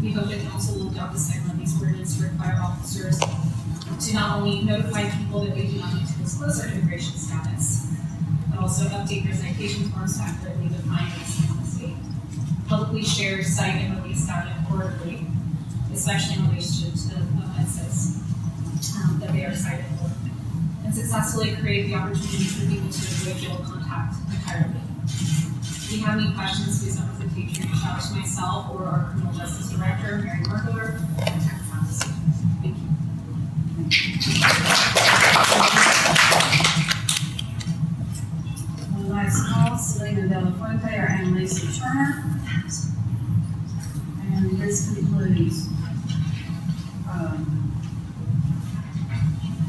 We hope that council will adopt the second of these ordinances to require officers to not only notify people that they do not need to disclose their immigration status, but also update their citation forms to accurately define the state. Publicly share, cite, and release data quarterly, especially in relation to the offenses that they are cited for, and successfully create the opportunity for people to avoid jail contact entirely. If you have any questions, please don't hesitate to reach out to myself or our criminal justice director, Mary Markler, and Texas Appleseed. Thank you. One last call, Selena De La Fuente or Annalisa Turner. And this concludes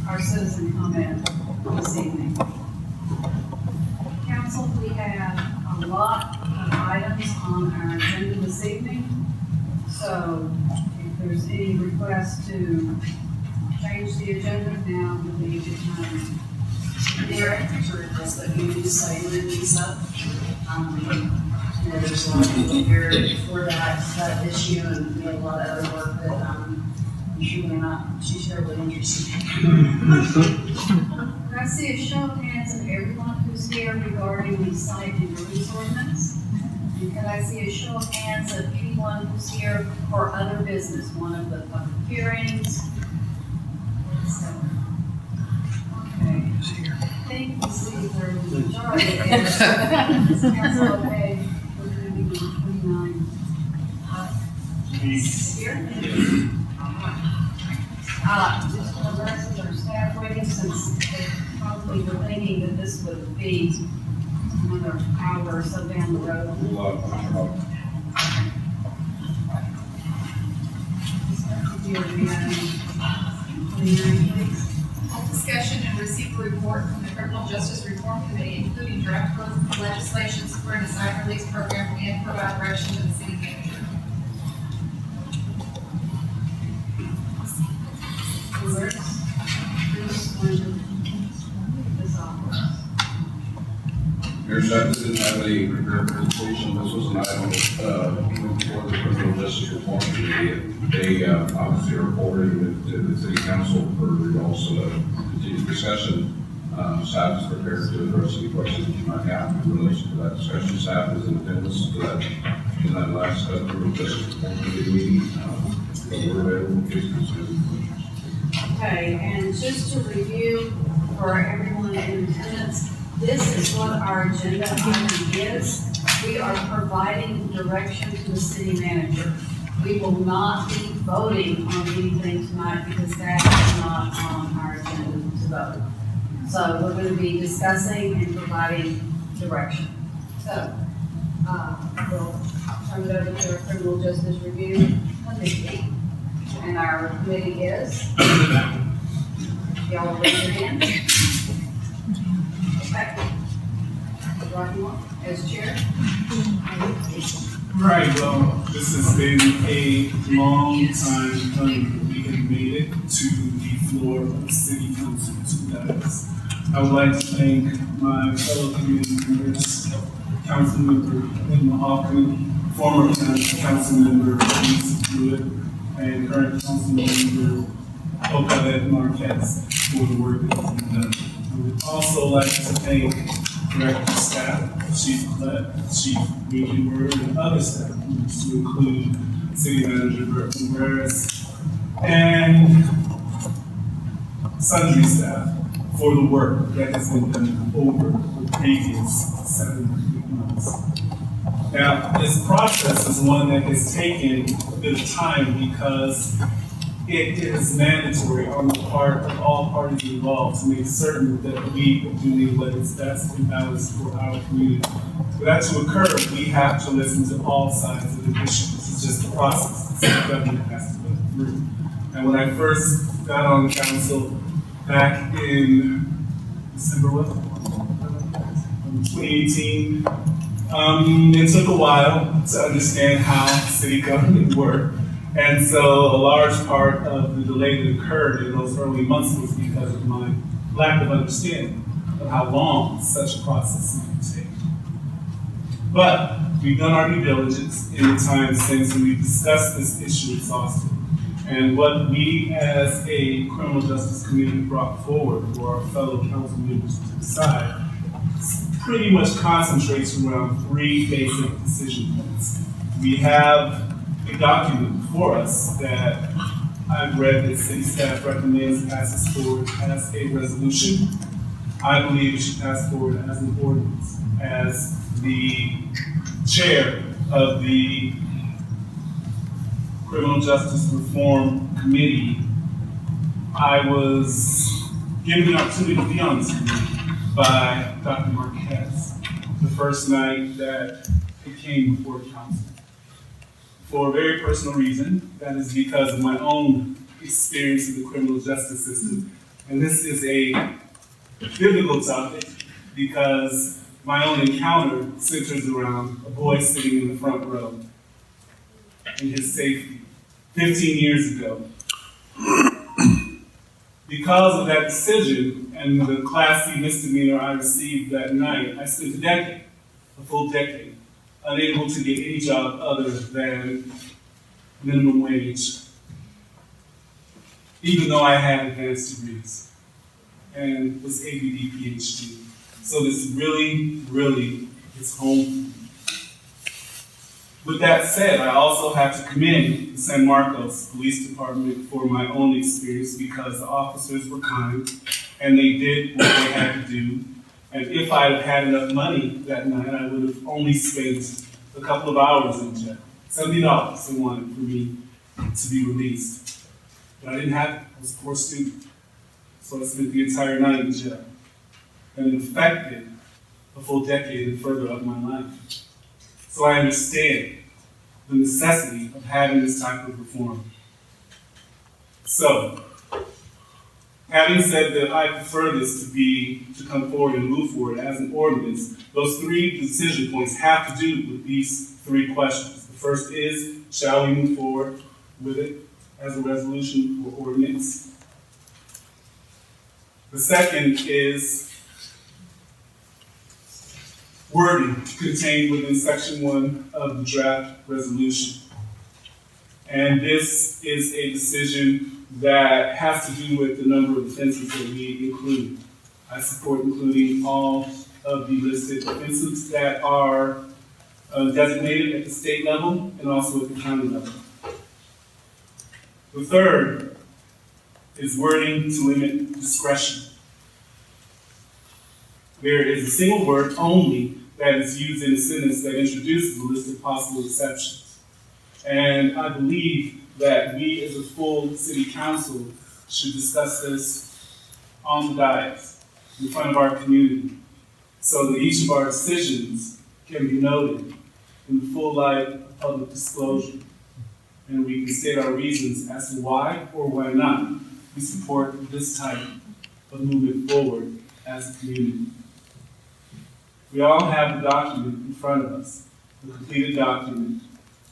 our citizen comment this evening. Council, we have a lot of items on our agenda this evening. So if there's any request to change the agenda, now would be a good time Mayor, I have to request that you do cite release up. You know, there's a lot of people here for that issue, and we have a lot of other work that, I'm sure we're not too terribly interested in. Can I see a show of hands of everyone who's here regarding the cite and release ordinance? And can I see a show of hands of anyone who's here for other business, one of the public hearings? Okay. I think the city clerk is in charge, and this council, okay, we're gonna be on 29. Here? Just for the rest of our staff waiting, since they probably were thinking that this would be another hour or so down the road. Discussion and receive a report from the Criminal Justice Reform Committee, including draft legislation supporting the cite release program and provide direction to the city manager. Your staff didn't have any prepared presentation. This was an item before the Criminal Justice Reform Committee. They obviously are forwarding it to the City Council for also continued discussion. Staff is prepared to address any questions you might have in relation to that discussion. Staff is in attendance to that last Criminal Justice Reform Committee meeting. We're available in case concerns. Okay, and just to review for everyone in attendance, this is what our agenda item is. We are providing direction to the city manager. We will not be voting on anything tonight because that is not on our agenda to vote. So we're going to be discussing and providing direction. So, we'll turn it over to our criminal justice review committee. And our committee is, y'all raise your hand. Okay. Rocky Moore, as chair. Right, well, this has been a long time coming. We have made it to the floor of the city council tonight. I would like to thank my fellow community members, council member Lynn Mahawken, former council member Lisa Pruitt, and current council member Ocalet Marquez for the work that has been done. I would also like to thank director staff, Chief Collette, Chief Meeting Word, and other staff members to include City Manager Bert Ramirez and sundry staff for the work that has been done over the previous 7 months. Now, this process is one that has taken a bit of time because it is mandatory on the part of all parties involved to make certain that we are doing what is best and balanced for our community. For that to occur, we have to listen to all sides of the issue. This is just the process that the government has to go through. And when I first got on council back in December 2018, it took a while to understand how city government worked. And so a large part of the delay that occurred in those early months was because of my lack of understanding of how long such a process might take. But we've done our due diligence in the time since, and we've discussed this issue exhaustively. And what we as a criminal justice committee brought forward for our fellow council members to decide pretty much concentrates around 3 basic decision points. We have a document before us that I've read that city staff recommends passes forward as a resolution. I believe it should pass forward as an ordinance. As the chair of the Criminal Justice Reform Committee, I was given the opportunity to be on this committee by Dr. Marquez the first night that it came before the council. For a very personal reason, that is because of my own experience in the criminal justice system. And this is a difficult topic because my own encounter centers around a boy sitting in the front row and his safety. 15 years ago, Because of that decision and the Class C misdemeanor I received that night, I spent a full decade, unable to get any job other than minimum wage, even though I had advanced degrees and was ABD PhD. So this really, really is home for me. With that said, I also have to commend the San Marcos Police Department for my own experience because the officers were kind and they did what they had to do. And if I had had enough money that night, I would have only spent a couple of hours in jail. $70 they wanted for me to be released. But I didn't have it. I was a poor student. So I spent the entire night in jail. And it affected a full decade and further of my life. So I understand the necessity of having this type of reform. So, having said that I prefer this to come forward and move forward as an ordinance, those 3 decision points have to do with these 3 questions. The first is, shall we move forward with it as a resolution or ordinance? The second is wording contained within section 1 of the draft resolution. And this is a decision that has to do with the number of offenses that we include. I support including all of the listed offenses that are designated at the state level and also at the county level. The third is wording to limit discretion. There is a single word only that is used in a sentence that introduces a list of possible exceptions. And I believe that we as a full city council should discuss this on the dais, in front of our community, so that each of our decisions can be noted in the full light of public disclosure. And we can state our reasons as to why or why not we support this type of movement forward as a community. We all have the document in front of us, the completed document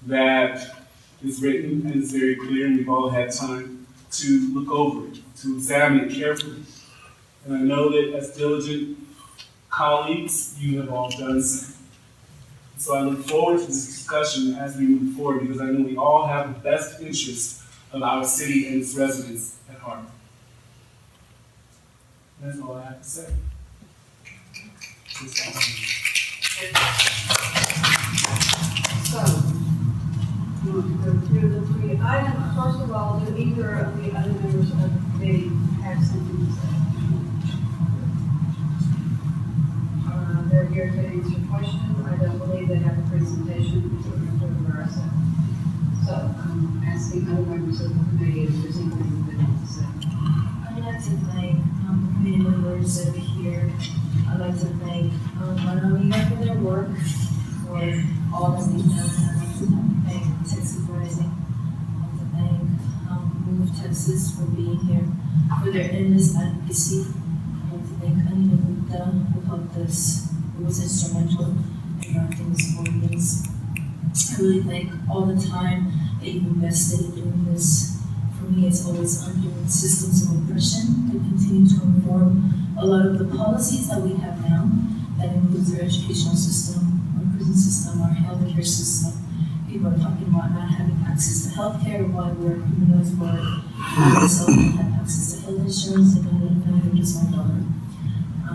that is written and is very clear, and we've all had time to look over it, to examine it carefully. And I know that as diligent colleagues, you have all done so. So I look forward to this discussion as we move forward because I know we all have the best interest of our city and its residents at heart. That's all I have to say. So, you want to go through the 3 items? First of all, do either of the other members of the committee have something to say? They're here to answer questions. I don't believe they have a presentation to refer. So I'm asking other members of the committee if there's anything they want to say. I'd like to thank committee members that are here. I'd like to thank Monica for their work, for all that they've done. I'd like to thank Texas Rising. I'd like to thank Move Texas for being here, for their endless advocacy. I'd like to thank Anita Gupta who helped us, who was instrumental in drafting this ordinance. I really thank all the time that you've invested in doing this. For me, it's always undoing systems of oppression that continue to inform a lot of the policies that we have now. That includes our educational system, our prison system, our healthcare system. People are talking about not having access to healthcare while we're criminalized for it. I myself have access to health insurance and I have just my daughter.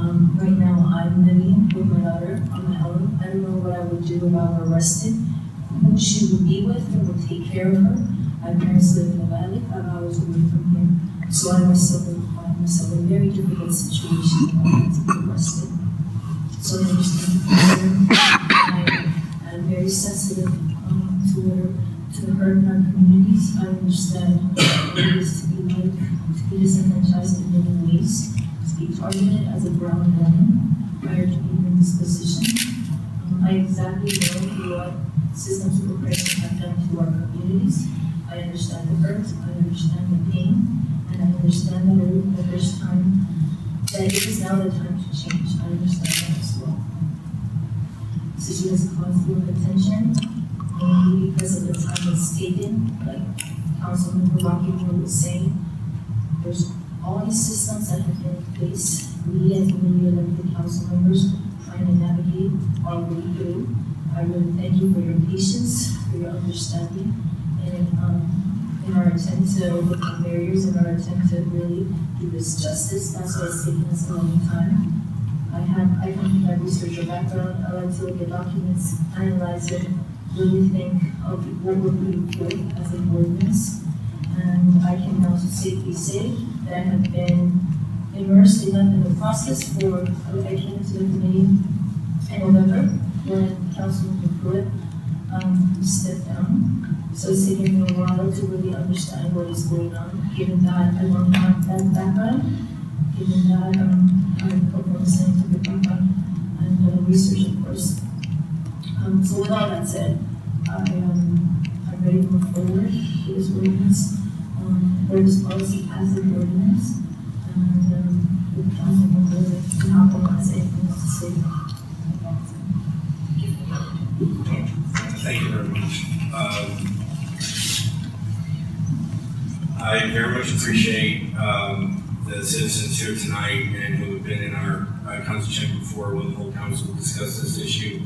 Right now, I'm living with my daughter on my own. I don't know what I would do if I were arrested, who she would be with, who would take care of her. My parents live in the valley, 5 hours away from here. So I myself would find myself in a very difficult situation if I had to be arrested. So I understand the concern. I'm very sensitive to the hurt in our communities. I understand what it is to be like, to be disenfranchised in many ways, to be targeted as a brown woman prior to being in this position. I exactly know what systems of oppression have done to our communities. I understand the hurt, I understand the pain, and I understand that there's time, that it is now the time to change. I understand that as well. This issue has caused a lot of attention, mainly because of the time it's taken. Like Councilman Bulaki was saying, there's all these systems that have been in place, we as newly elected council members trying to navigate our way through. I really thank you for your patience, for your understanding, and in our attempt to overcome barriers, in our attempt to really do this justice. That's why it's taken us a long time. I come from my researcher background. I like to look at documents, analyze it, really think of what we're putting forth as an ordinance. And I can now safely say that I have been immersed enough in the process for, I came into the committee in November when Councilman Pruitt stepped down. So it's taken me a while to really understand what is going on, given that I don't have that background, given that I come from a scientific background and research, of course. So with all that said, I'm ready to move forward with this ordinance, for this policy as an ordinance, and with Councilman Pruitt, and how come has anything else to say. Thank you very much. I very much appreciate the citizens here tonight and who have been in our council chamber before when the whole council discussed this issue.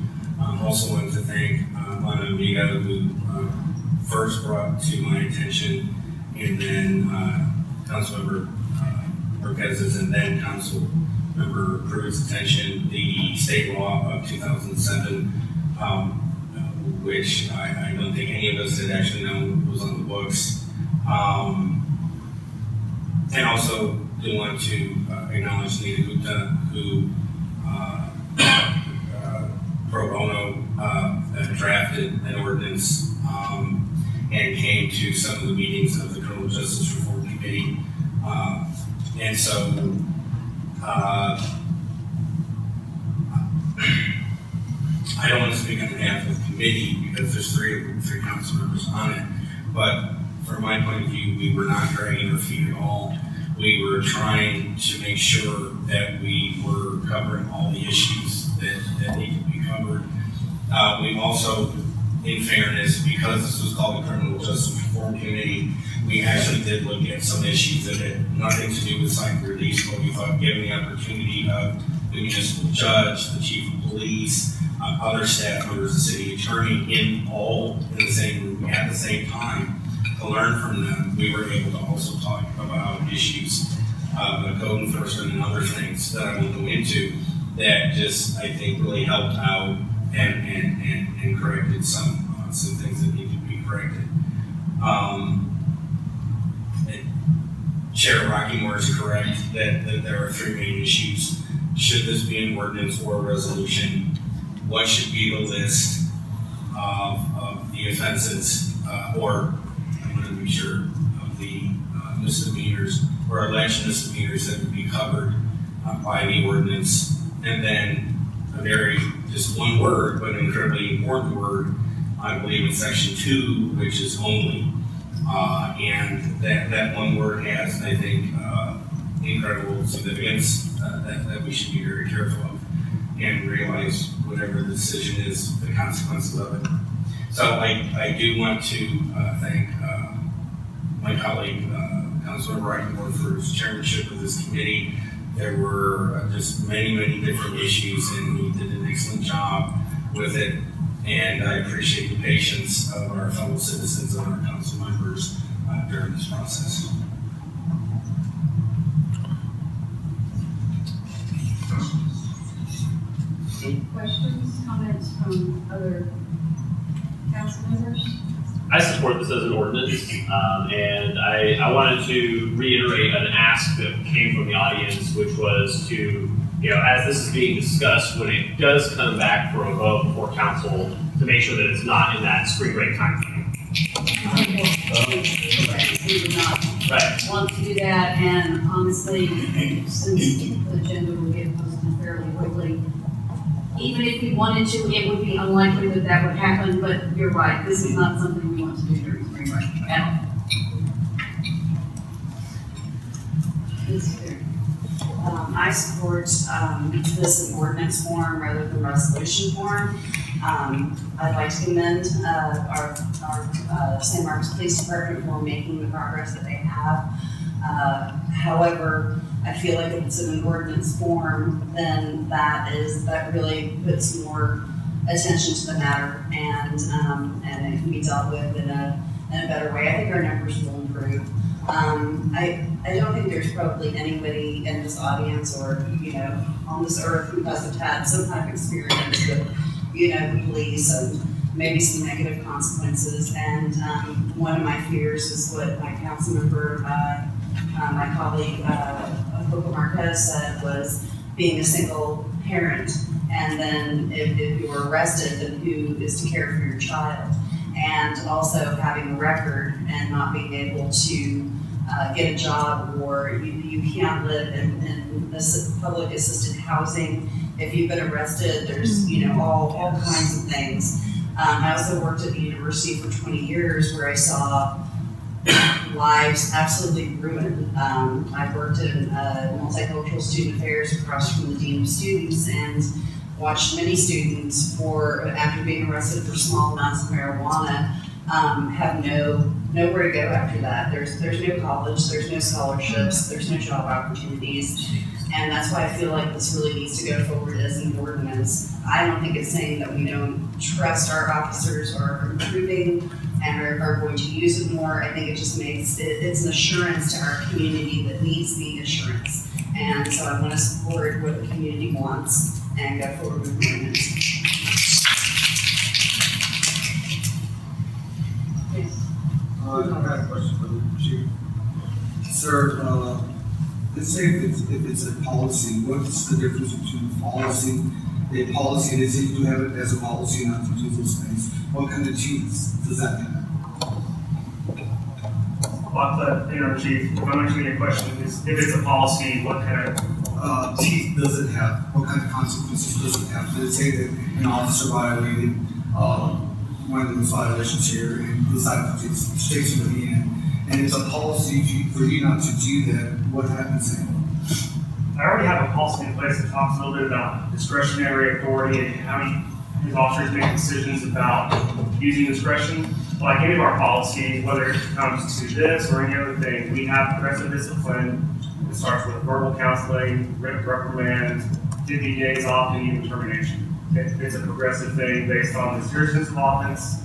Also wanted to thank Lana Amiga, who first brought to my attention, and then Councilmember Marquez's, and then Councilmember Pruitt's attention, the state law of 2007, which I don't think any of us had actually known was on the books. And also do want to acknowledge Nita Gupta, who pro bono drafted an ordinance and came to some of the meetings of the Criminal Justice Reform Committee. And so I don't want to speak on behalf of the committee because there's three council members on it, but from my point of view, we were not dragging our feet at all. We were trying to make sure that we were covering all the issues that need to be covered. We also, in fairness, because this was called the Criminal Justice Reform Committee, we actually did look at some issues that had nothing to do with site release, but we thought given the opportunity of the municipal judge, the chief of police, other staff members, the city attorney, in the same room at the same time, to learn from them, we were able to also talk about issues of code enforcement and other things that I won't go into that just, I think, really helped out and corrected some things that need to be corrected. Chair Rockymore is correct that there are three main issues. Should this be an ordinance or a resolution? What should be the list of the offenses, or I'm going to be sure of the misdemeanors or alleged misdemeanors that would be covered by the ordinance? And then just one word, but an incredibly important word, I believe in section 2, which is only. And that one word has, I think, incredible significance that we should be very careful of and realize whatever the decision is, the consequences of it. So I do want to thank my colleague, Councilor Rockymore, for his chairmanship of this committee. There were just many different issues, and he did an excellent job with it. And I appreciate the patience of our fellow citizens and our council members during this process. Any questions, comments from other council members? I support this as an ordinance, and I wanted to reiterate an ask that came from the audience, which was to, as this is being discussed, when it does come back for a vote before council, to make sure that it's not in that spring break time frame. We would not want to do that, and honestly, since the agenda will get posted fairly quickly, even if we wanted to, it would be unlikely that that would happen, but you're right, this is not something we want to do during spring break at all. I support this in ordinance form rather than resolution form. I'd like to commend our San Marcos Police Department for making the progress that they have. However, I feel like if it's in an ordinance form, then that really puts more attention to the matter, and it can be dealt with in a better way. I think our numbers will improve. I don't think there's probably anybody in this audience or, on this earth who hasn't had some kind of experience with, the police and maybe some negative consequences. And one of my fears is what my council member, my colleague, Coco Marquez said, was being a single parent. And then if you were arrested, then who is to care for your child? And also having a record and not being able to get a job, or you can't live in this public assisted housing. If you've been arrested, there's all kinds of things. I also worked at the university for 20 years where I saw lives absolutely ruined. I worked in multicultural student affairs across from the dean of students and watched many students after being arrested for small amounts of marijuana, have nowhere to go after that. There's no college, there's no scholarships, there's no job opportunities. And that's why I feel like this really needs to go forward as an ordinance. I don't think it's saying that we don't trust our officers or are improving and are going to use it more. I think it just it's an assurance to our community that needs the assurance. And so I want to support what the community wants and go forward with the ordinance. I have a question for the chief. Sir, let's say if it's a policy, what's the difference between a policy that says you have it as a policy not to do those things? What kind of teeth does that have? Well, Chief, if I'm answering your question, is if it's a policy, what kind of teeth does it have? What kind of consequences does it have? Let's say that an officer violated one of those violations here and decided to take somebody in, and it's a policy for you not to do that. What happens then? I already have a policy in place that talks a little bit about discretionary authority and how his officers make decisions about using discretion. Like any of our policies, whether it comes to this or any other thing, we have progressive discipline. It starts with verbal counseling, reprimands, 50 days off, and even termination. It's a progressive thing based on the seriousness of offense,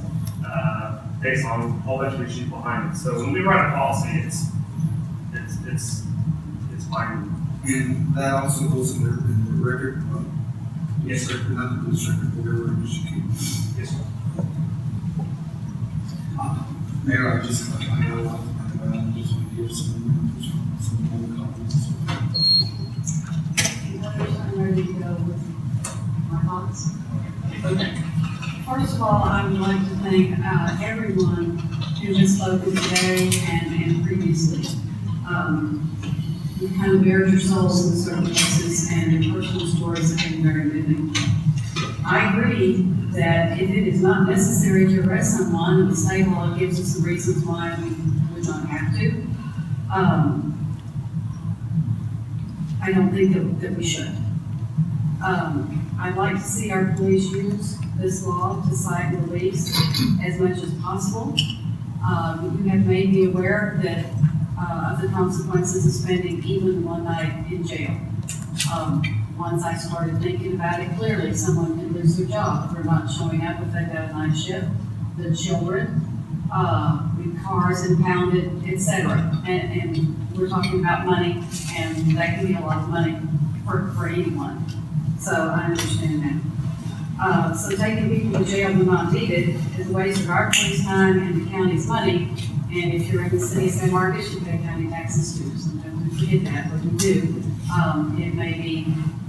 based on a whole bunch of issues behind it. So when we write a policy, it's binding. And that also goes in the record. Yes, sir. Not the police record, whatever records you keep. Yes, sir. Mayor, I just know a lot about it, but I just want to hear some other comments. I'm ready to go with my thoughts. Okay. First of all, I would like to thank everyone who has spoken today and previously. You kind of bared your souls in certain places, and your personal stories have been very moving. I agree that if it is not necessary to arrest someone, the state law gives us some reasons why we don't have to. I don't think that we should. I'd like to see our police use this law to cite and release as much as possible. You have made me aware that of the consequences of spending even one night in jail. Once I started thinking about it, clearly someone can lose their job for not showing up if they've got a night shift. The children, with cars impounded, etc. And we're talking about money, and that can be a lot of money for anyone. So I understand that. So taking people to jail who not needed is a waste of our police time and the county's money. And if you're in the city of San Marcos, you pay county taxes too. Sometimes we forget that, but we do. It may be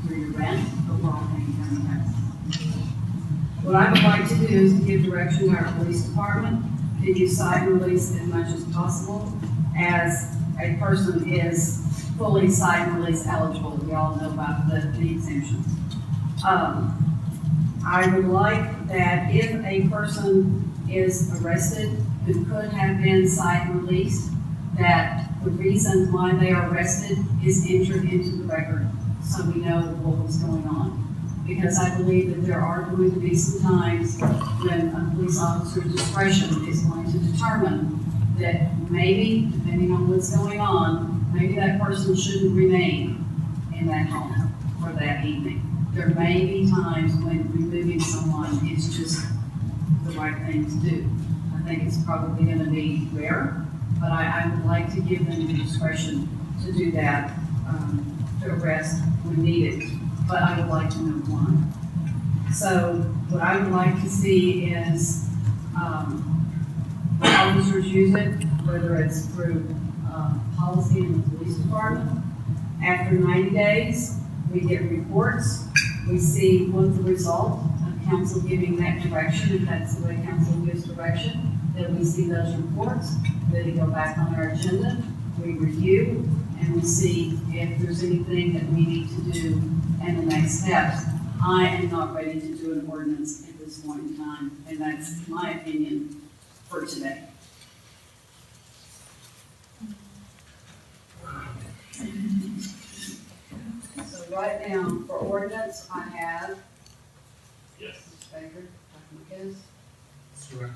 through your rent, but we're all paying county taxes. What I would like to do is to give direction to our police department to use cite and release as much as possible as a person is fully cite and release eligible. We all know about the exemptions. I would like that if a person is arrested who could have been cite and released, that the reason why they are arrested is entered into the record so we know what was going on. Because I believe that there are going to be some times when a police officer's discretion is going to determine that maybe, depending on what's going on, maybe that person shouldn't remain in that home for that evening. There may be times when removing someone is just the right thing to do. I think it's probably gonna be rare, but I would like to give them the discretion to do that, to arrest when needed, but I would like to know why. So what I would like to see is, officers use it, whether it's through, policy in the police department. After 90 days, we get reports, we see what the result of council giving that direction, if that's the way council gives direction, then we see those reports, then they go back on our agenda, we review, and we see if there's anything that we need to do and the next steps. I am not ready to do an ordinance at this point in time, and that's my opinion for today. So right now, for ordinance, I have Yes. Mr. Baker, Dr. McGinnis, Mr.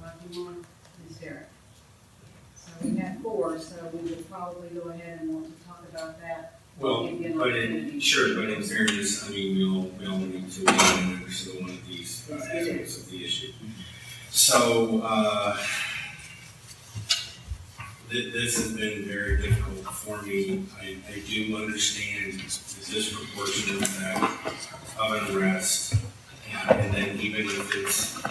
Rockamore, Ms. Derrick. So we have 4, so we would probably go ahead and want to talk about that. Well, Give you an but opportunity. sure, but in fairness, I mean, we all need to understand one of these aspects of the issue. So, this has been very difficult for me. I do understand the disproportionate effect of an arrest, and then even if it's,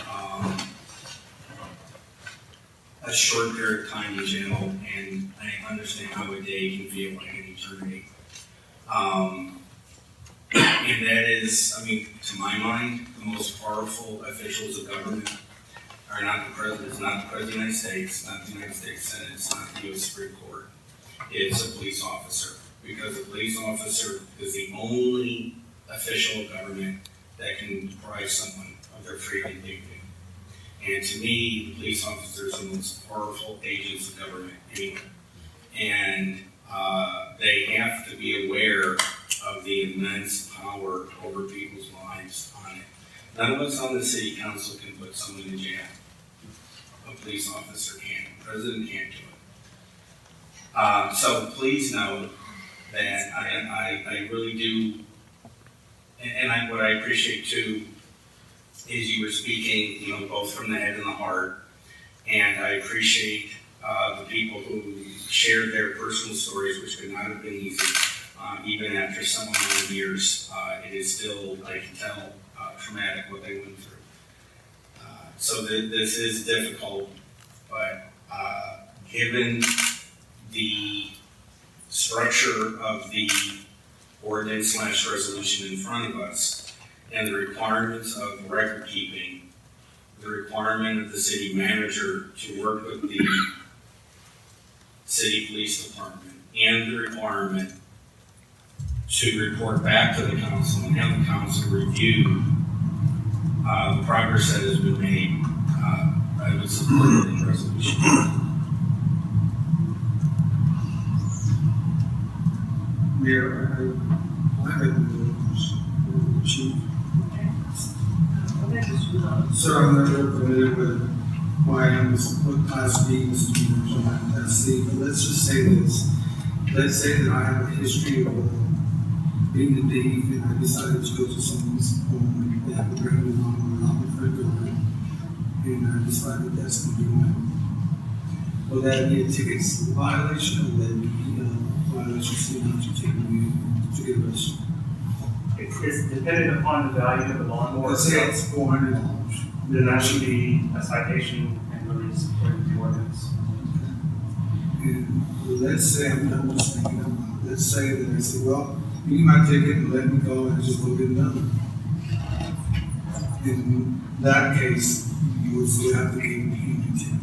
a short period of time in jail, and I understand how a day can feel like an eternity. And that is, I mean, to my mind, the most powerful officials of government are not the president, it's not the President of the United States, not the United States Senate, it's not the U.S. Supreme Court. It's a police officer, because a police officer is the only official of government that can deprive someone of their freedom and dignity. And to me, the police officers are the most powerful agents of government anyway. And they have to be aware of the immense power over people's lives on it. None of us on the city council can put someone in jail. A police officer can. The president can't do it. So please know that I really do, and what I appreciate too is you were speaking, you know, both from the head and the heart, and I appreciate the people who shared their personal stories, which could not have been easy. Even after so many years, it is still, I can tell, traumatic what they went through. So this is difficult, but given the structure of the ordinance/resolution in front of us, and the requirements of record keeping, the requirement of the city manager to work with the city police department, and the requirement to report back to the council and have the council review the progress that has been made, I would support the resolution. Mayor, I have the chief. Sir, I'm not real familiar with why I'm, what class B misdemeanors are not class C, but let's just say this. Let's say that I have a history of being a thief, and I decided to go to someone's home, and they have a brand new home, and I'm a friend of mine, and I decided that's going to be mine. Will that be a ticket violation, or will that be a violation still not to take me to get arrested? It's dependent upon the value of the lawnmower. Let's say it's $400. Then that should be a citation and release according to the ordinance. And let's say, I'm just thinking about, let's say that I say, well, give me my ticket and let me go and just go get another. In that case, you would still have to give me a ticket.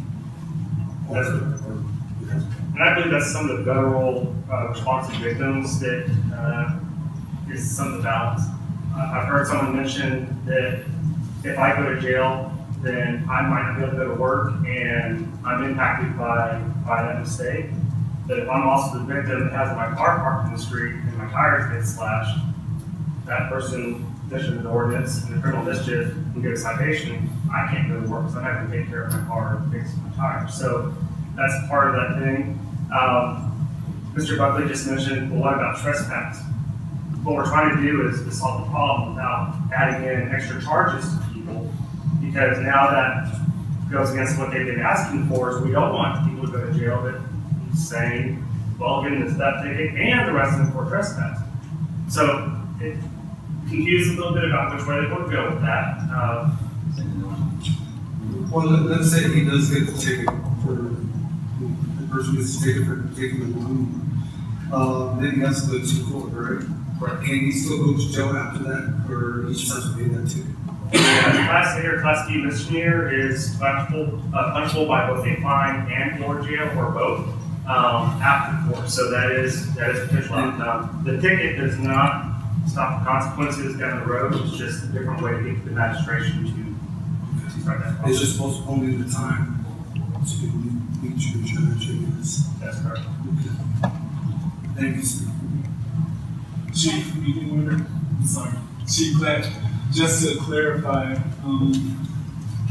And I believe that's some of the federal response to victims that is some of the balance. I've heard someone mention that if I go to jail, then I might not be able to go to work and I'm impacted by that mistake. But if I'm also the victim that has my car parked in the street and my tires get slashed, that person, mentioned in the ordinance and the criminal mischief can get a citation. I can't go to work because I'm having to take care of my car and fix my tires. So that's part of that thing. Mr. Buckley just mentioned, well, what about trespass? What we're trying to do is solve the problem without adding in extra charges to people, because now that goes against what they've been asking for, is we don't want people to go to jail that he's saying, well, getting this theft ticket and arresting them for trespass. So it confuses a little bit about which way they want to go with that. Well, let's say he does get the ticket for, the person gets the ticket for taking the balloon. Then he has to go to court, right? Right. Can he still go to jail after that, or he just has to pay that ticket? Class A or Class B misdemeanor is punishable by both a fine and or jail, or both, after court. So that is potential outcome. The ticket does not stop the consequences down the road. It's just a different way to get to the magistration to start that process. It's just postponing the time to meet your judge, I guess. That's correct. Okay. Thank you, sir. Chief, meeting order. I'm sorry. Chief Black, just to clarify,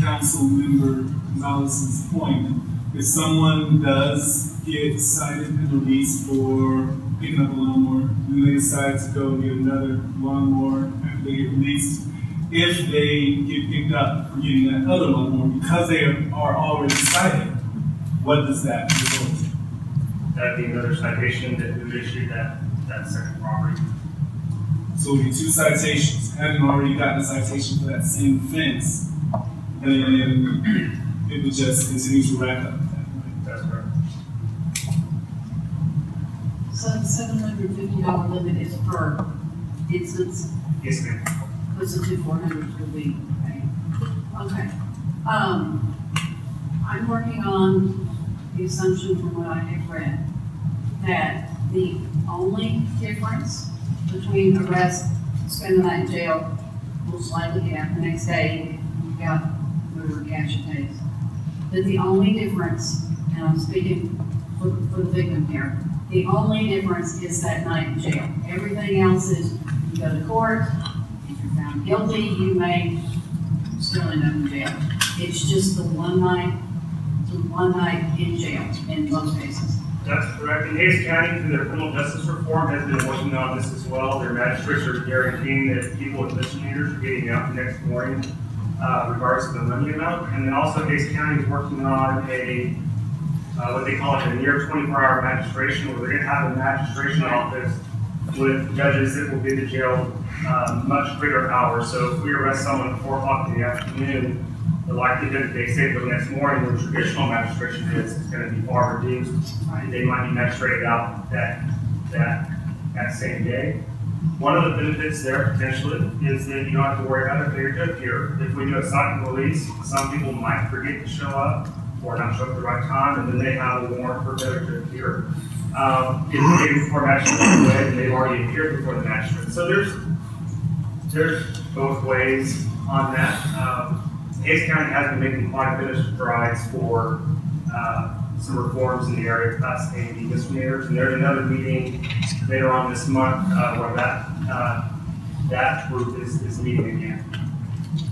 Council Member Gonzalez's point, if someone does get cited and released for picking up a lawnmower, and they decide to go get another lawnmower after they get released, if they get picked up for getting that other lawnmower, because they are already cited, what does that result in? That'd be another citation that would issue that second property. So we get 2 citations, having already gotten a citation for that same offense, and then it would just continue to rack up. That's correct. So the $750 limit is per instance? Yes, ma'am. Puts it to $400 per week, okay? I'm working on the assumption from what I have read, that the only difference between arrest, spend the night in jail, most likely get out the next day, you've got whatever cash it takes. That the only difference, and I'm speaking for the victim here, the only difference is that night in jail. Everything else is, you go to court, if you're found guilty, you may still end up in jail. It's just the one night in jail in most cases. That's correct. And Hayes County, through their criminal justice reform, has been working on this as well. Their magistrates are guaranteeing that people with misdemeanors are getting out the next morning, regardless of the money amount. And then also Hayes County is working on a what they call a near 24-hour magistration, where they're going to have a magistration office with judges that will be to jail much greater hours. So if we arrest someone at 4 o'clock in the afternoon, the likelihood that they say the next morning when traditional magistration is going to be far reduced. They might be magistrated out that same day. One of the benefits there potentially is that you don't have to worry about a failure to appear. If we do a cite and release, some people might forget to show up or not show up at the right time, and then they have a warrant for failure to appear. If they before magistrate and they've already appeared before the magistrate. So there's both ways on that. Hayes County has been making quite a bit of strides for some reforms in the area of Class A and B misdemeanors. And there's another meeting later on this month where that group is meeting again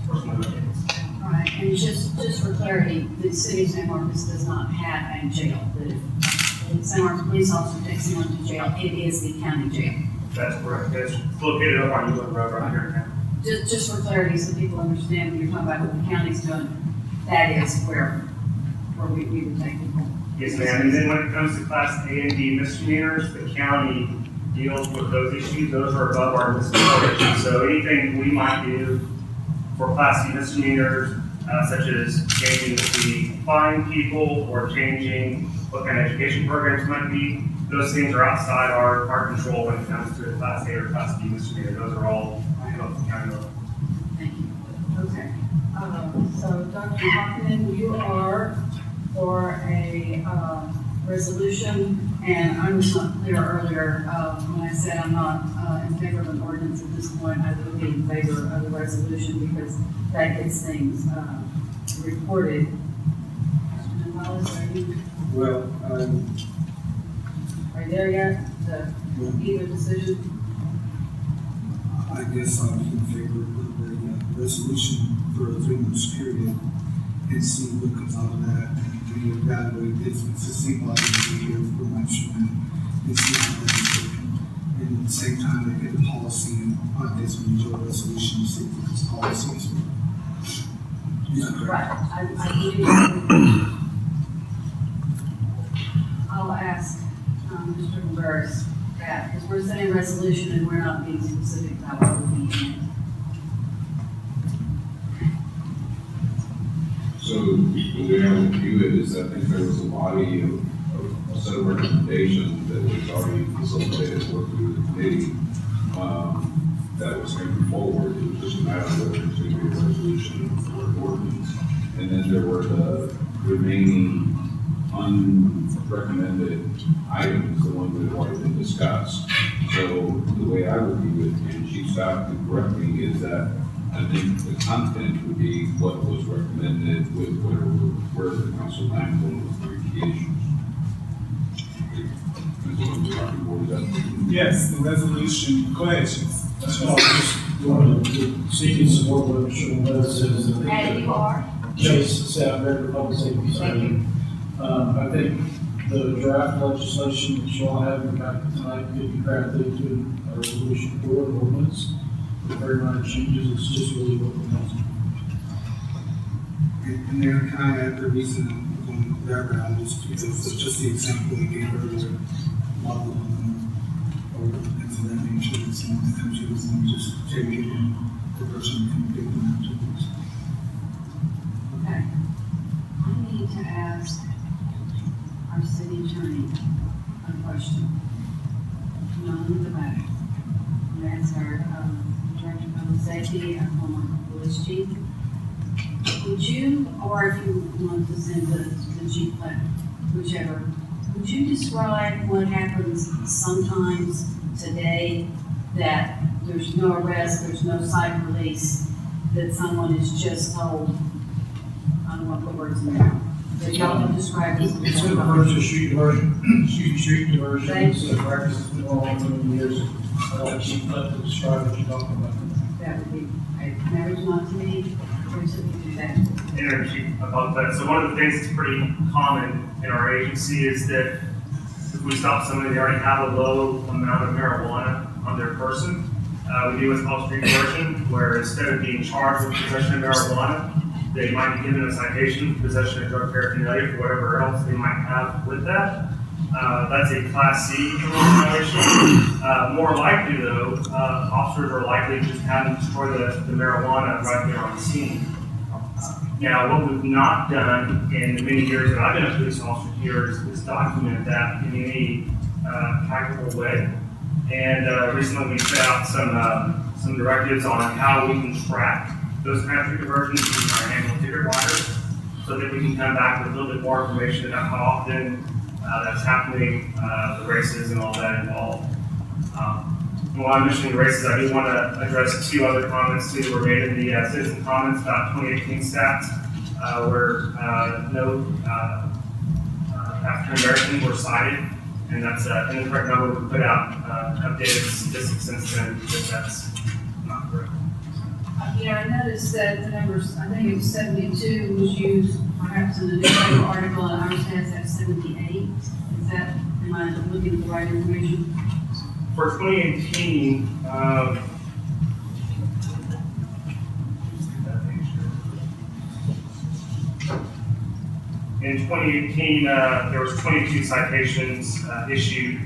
for some of the things. All right, and just for clarity, the city of San Marcos does not have a jail. The San Marcos police officer takes someone to jail, it is the county jail. That's correct. It's located up on Newland Road right here in town. Just for clarity, so people understand when you're talking about what the county's doing, that is where we would take people. Yes, ma'am. And then when it comes to Class A and B misdemeanors, the county deals with those issues. Those are above our misdemeanor issues. So anything we might do for Class C misdemeanors, such as changing the fee, fine people, or changing what kind of education programs might be, those things are outside our control when it comes to a Class A or Class B misdemeanor. Those are all handled at the county level. Thank you. Okay. So Dr. Hoffman, you are for a resolution, and I was not clear earlier when I said I'm not in favor of an ordinance at this point. I would be in favor of the resolution because that gets things reported. Mr. Gonzalez, are you? Well, Are you there yet? Either decision? I guess I'm in favor of the resolution for a 3-month period and see what comes out of that and reevaluate this. It's a seem like a year for much, and and see how that is working. And at the same time, they get the policy, and I guess when you do a resolution, you see if it's policy as well. Is that correct? Right, I do. I'll ask, Mr. Rivers that, because we're saying resolution and we're not being specific about what we're being. So the way I would view it is I think there was a body of a set of recommendations that was already facilitated work through the committee that was moving forward. It was just a matter of whether it's going to be a resolution or an ordinance. And then there were the remaining unrecommended items, the ones that have already been discussed. So the way I would view it, and Chief Staff can correct me, is that I think the content would be what was recommended with where the council lands on the three key issues. Yes, the resolution, go ahead, Chief. That's all, just wanted to seek and support what Mr. Lopez says. And you are? Chase, South River Public Safety Center. I think the draft legislation that you all have in your packet tonight could be crafted into a resolution or an ordinance. With very minor changes, it's just really what the council. And then can I add the reason I'm going that route is because it's just the example I gave earlier, or things of that nature, it's not the country, it's not just taking in the person can pick them out to this. Okay. I need to ask our city attorney a question. None in the back. And that's our Director of Public Safety, our former police chief. Would you, or if you want to send the chief letter, whichever, would you describe what happens sometimes today that there's no arrest, there's no site release, that someone is just told, I don't want to put words in there, that y'all have described as. It's been referred to street diversion, street diversion, it's a practice that's been going on for many years. I'd like Chief to describe what you're talking about. That would be, marriage not to me, or to do that. Energy about that. So one of the things that's pretty common in our agency is that if we stop somebody, they already have a low amount of marijuana on their person. We do what's called street diversion, where instead of being charged with possession of marijuana, they might be given a citation for possession of drug paraphernalia for whatever else they might have with that. That's a Class C violation. More likely though, officers are likely to just have them destroy the marijuana right there on the scene. Now, what we've not done in the many years that I've been a police officer here is document that in any practical way. And recently we set out some directives on how we can track those kind of street diversions using our annual ticket riders, so that we can come back with a little bit more information about how often that's happening, the races and all that involved. While I'm mentioning races, I do want to address two other comments too that were made in the citizen comments about 2018 stats, where no African Americans were cited, and that's an incorrect number. We put out updated statistics since then, because that's not correct. Yeah, I noticed that the numbers, I think it was 72 was used perhaps in the newspaper article, and ours has that 78. Is that, am I looking at the right information? For 2018, in 2018, there was 22 citations issued,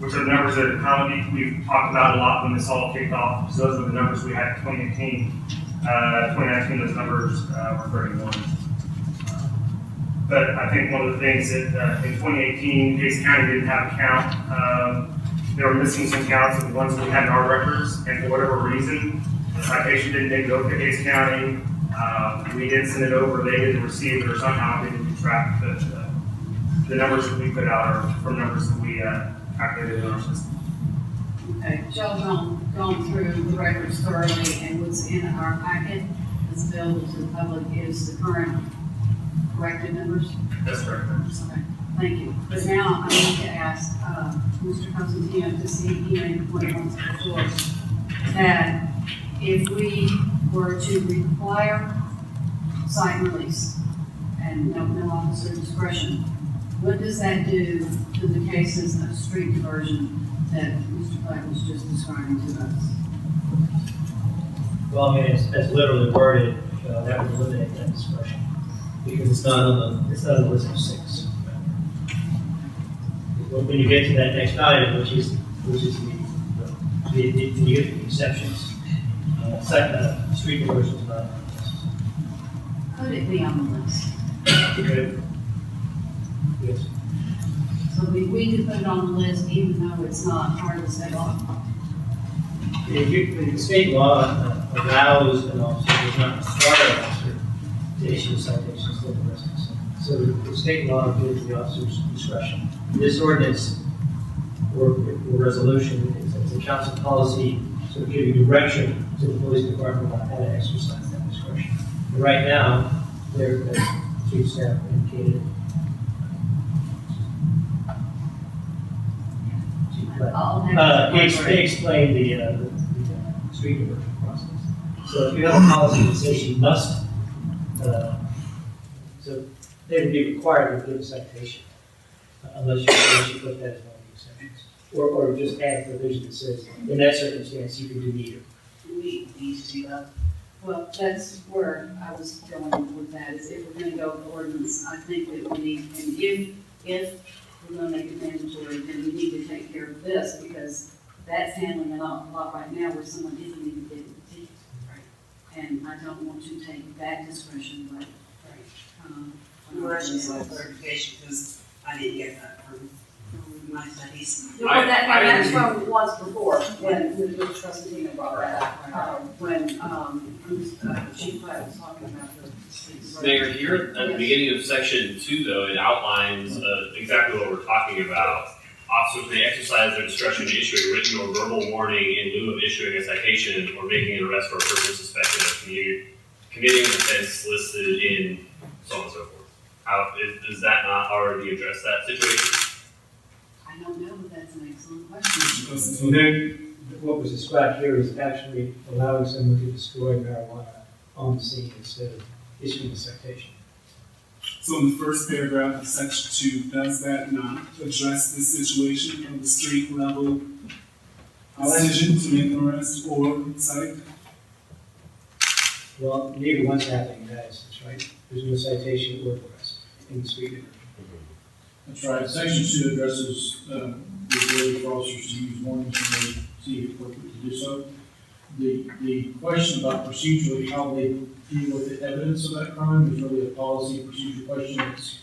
which are numbers that currently we've talked about a lot when this all kicked off. So those are the numbers we had in 2018. 2019, those numbers were 31. But I think one of the things that in 2018, Gates County didn't have a count. They were missing some counts of the ones that we had in our records, and for whatever reason, the citation didn't make it over to Gates County. We did send it over, they didn't receive it, or somehow they didn't track the numbers that we put out are from numbers that we calculated in our system. Okay, y'all gone through the records thoroughly, and what's in our packet that's available to the public is the current corrected numbers? That's correct. Okay, thank you. But now I need to ask Mr. Constantino to see if he made a point once before that if we were to require site release and no officer discretion, what does that do to the cases of street diversion that Mr. Black was just describing to us? Well, I mean, as literally worded, that would eliminate that discretion, because it's not on the list of 6. When you get to that next item, which is the exceptions, street diversion is not on the list. Could it be on the list? Yes. So we could put it on the list even though it's not part of the state law? The state law allows an officer, does not require an officer to issue citations to the residents. So the state law gives the officer's discretion. This ordinance or resolution is a council policy, sort of giving direction to the police department about how to exercise that discretion. But right now, as chief staff indicated, they explained the street diversion process. So if you have a policy that says you must, so they would be required to give a citation unless you put that as one of the exceptions. Or just add a provision that says, in that circumstance, you can do neither. We need to do that. Well, that's where I was going with that, is if we're gonna go with ordinance, I think that we need, and if we're gonna make it mandatory, then we need to take care of this, because that's handling a lot right now where someone isn't even getting the ticket. And I don't want to take that discretion away. Well, that's just a clarification, because I didn't get that from my studies. Well, that's from once before, when the trustee brought that up, when, Chief Platt was talking about the. Mayor, here at the beginning of section 2, though, it outlines exactly what we're talking about. Officers may exercise their discretion to issue a written or verbal warning in lieu of issuing a citation or making an arrest for a person suspected of committing an offense listed in so on and so forth. Does that not already address that situation? I don't know, but that's an excellent question. So then, what was described here is actually allowing someone to destroy marijuana on the scene instead of issuing a citation. So in the first paragraph of section 2, does that not address the situation of the street level decision to make an arrest or cite? Well, neither one's happening in that instance, right? There's no citation or arrest in the street. That's right. Section 2 addresses the ability for officers to use warnings when they see it appropriate to do so. The question about procedurally how they deal with the evidence of that crime is really a policy and procedure question. It's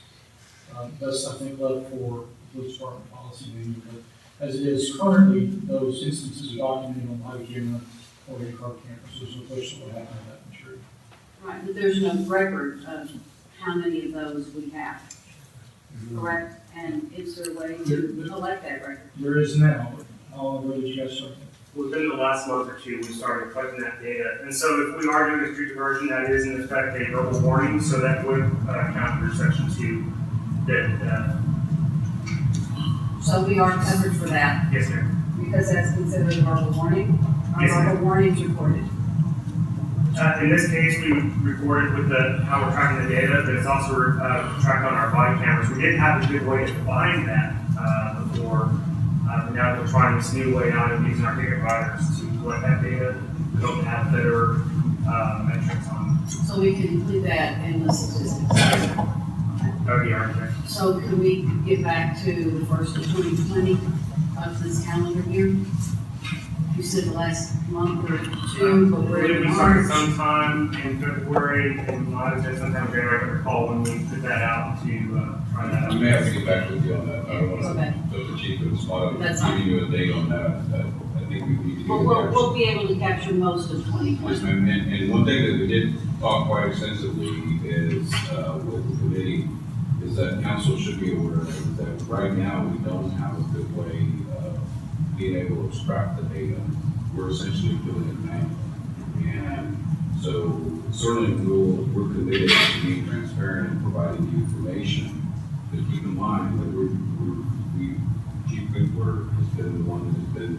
best, I think, left for the police department policy meeting. But as it is currently, those instances are documented on body camera or in car cameras. There's no question what happened to that maturity. Right, but there's no record of how many of those we have, correct? And is there a way to collect that record? There is now. I'll let you guys start. Within the last month or two, we started collecting that data. And so if we are doing a street diversion, that is in effect a verbal warning, so that would count for section 2. So we are covered for that? Yes, ma'am. Because that's considered a verbal warning? Yes, ma'am. Verbal warnings recorded? In this case, we recorded with how we're tracking the data, but it's also tracked on our body cameras. We didn't have a good way to find that before. But now we're trying this new way out of using our ticket riders to collect that data. We hope to have better metrics on it. So we can include that in the statistics? That would be our objective. So can we get back to the first of 2020 of this calendar year? You said the last month or two, but we're in We started March. sometime in February, and might have been sometime in January, I can recall when we put that out to try that out. We may have to get back with you on that. I don't want Okay. to put the chief in the spot That's of fine. giving you a date on that. I think we need to get We'll be able to capture most of 2020. Yes, ma'am. And one thing that we did talk quite extensively is, with the committee, is that council should be aware of that right now we don't have a good way of being able to extract the data. We're essentially doing it manually. And so certainly we're committed to being transparent and providing the information. But keep in mind that Chief Cooper has been the one that has been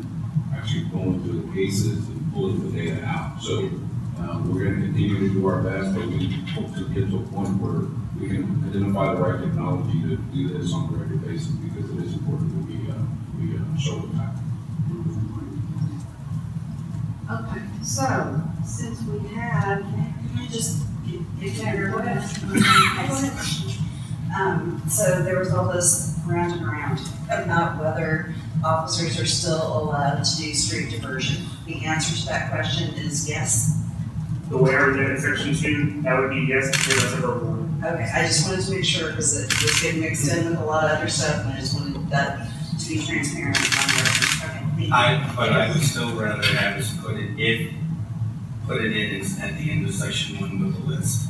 actually going through the cases and pulling the data out. So We're gonna continue to do our best, but we hope to get to a point where we can identify the right technology to do this on a regular basis, because it is important that we show the path. Okay, so, since we have, so there was all this round and round about whether officers are still allowed to do street diversion. The answer to that question is yes. The way I read it in section 2, that would be yes, because that's a verbal one. Okay, I just wanted to make sure, because it was getting mixed in with a lot of other stuff, and I just wanted that to be transparent on the record. Okay, thank you. But I would still rather have us put it in at the end of section 1 with the list.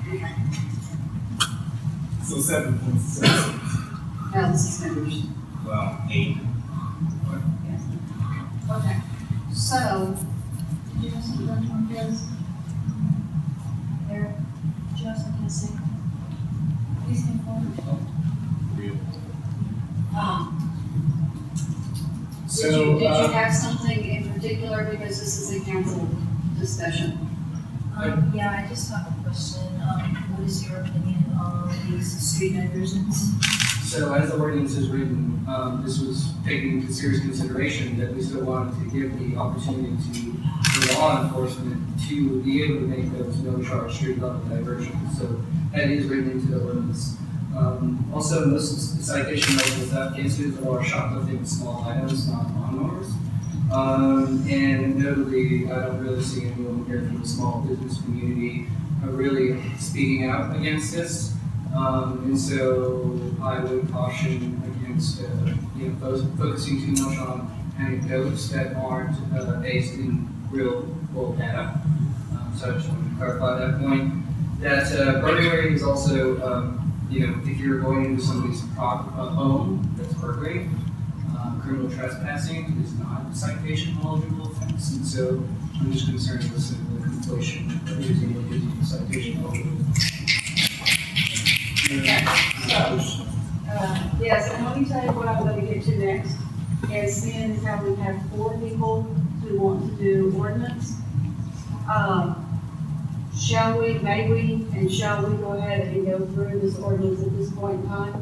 Okay. So 7.6. Now, this is members. Well, 8. Okay, so, did you have something on this? Eric, did you have something to say? Please come forward. Did you have something in particular, because this is a council discussion? Yeah, I just have a question. What is your opinion on these street diversions? So as the ordinance is written, this was taken into serious consideration, that we still wanted to give the opportunity for law enforcement to be able to make those no-charge street level diversions. So that is written into the ordinance. Also, most citation level theft cases are shoplifting of small items, not lawnmowers. And notably, I don't really see anyone here from the small business community really speaking out against this. And so I would caution against, focusing too much on anecdotes that aren't based in real world data. So I just wanted to clarify that point. That burglary is also, if you're going into somebody's home, that's burglary. Criminal trespassing is not a citation eligible offense, and so I'm just concerned with the conflation of using what gives you a citation eligible. Yes, and let me tell you what I'm going to get to next, is seeing as how we have 4 people who want to do ordinance. Shall we go ahead and go through this ordinance at this point in time?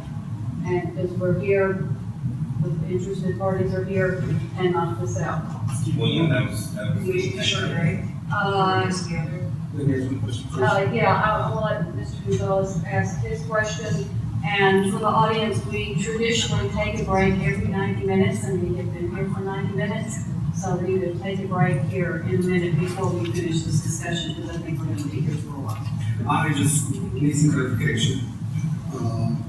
And because we're here, with interested parties are here, and knock this out. Well, yeah, that was Sure, right? I'll let Mr. Gonzalez ask his question. And for the audience, we traditionally take a break every 90 minutes, and we have been here for 90 minutes. So we either take a break here in a minute before we finish this discussion, because I think we're going to be here for a while. I just need some clarification.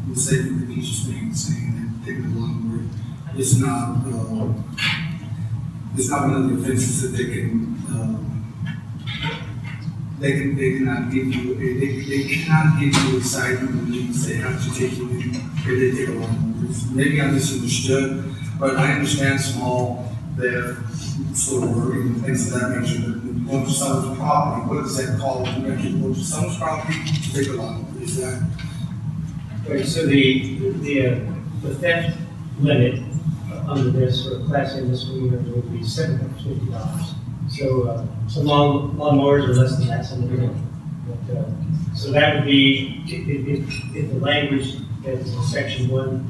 The statement that he just made, saying that taking a long word, it's not one of the offenses that they cannot give you a citing release. They have to take you in if they take a long word. Maybe I misunderstood, but I understand small theft, sort of work and things of that nature. But going to someone's property, what is that called? You actually go to someone's property to take a long word. Is that? Right, so the theft limit under this for Class A misdemeanor would be $750. So some lawnmowers are less than that, some of them. But so that would be if the language that is in Section 1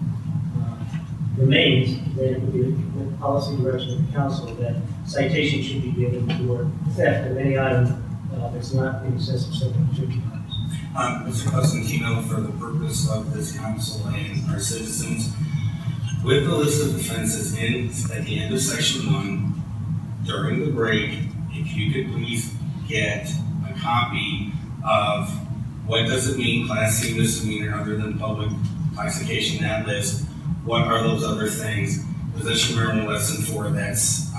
remains, then it would be the policy direction of the council that citation should be given for theft of any item that's not in excess of $750. Mr. Costantino, for the purpose of this council and our citizens, with the list of offenses at the end of section 1, during the break, if you could please get a copy of what does it mean Class C misdemeanor other than public intoxication, that list, what are those other things? Possession of marijuana less than 4, that's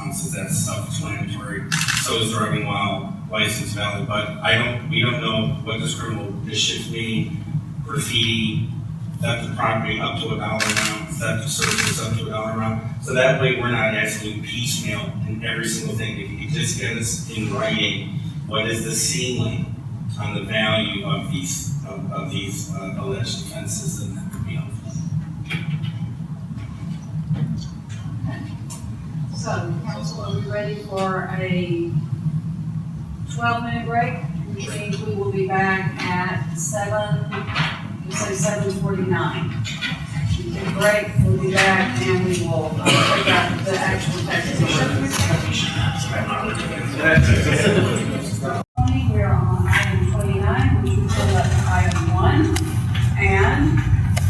self-explanatory. So is driving while license valid, but we don't know what does criminal mischief mean, graffiti, theft of property up to $1 amount, theft of services up to $1 amount. So that way we're not asking piecemeal in every single thing. If you could just get us in writing, what is the ceiling on the value of these alleged offenses, then that would be helpful. So, council, are we ready for a 12-minute break, which means we will be back at 7:49. We take a break, we'll be back, and we will take out the actual text. We're on item 29, which we pulled up to item 1, and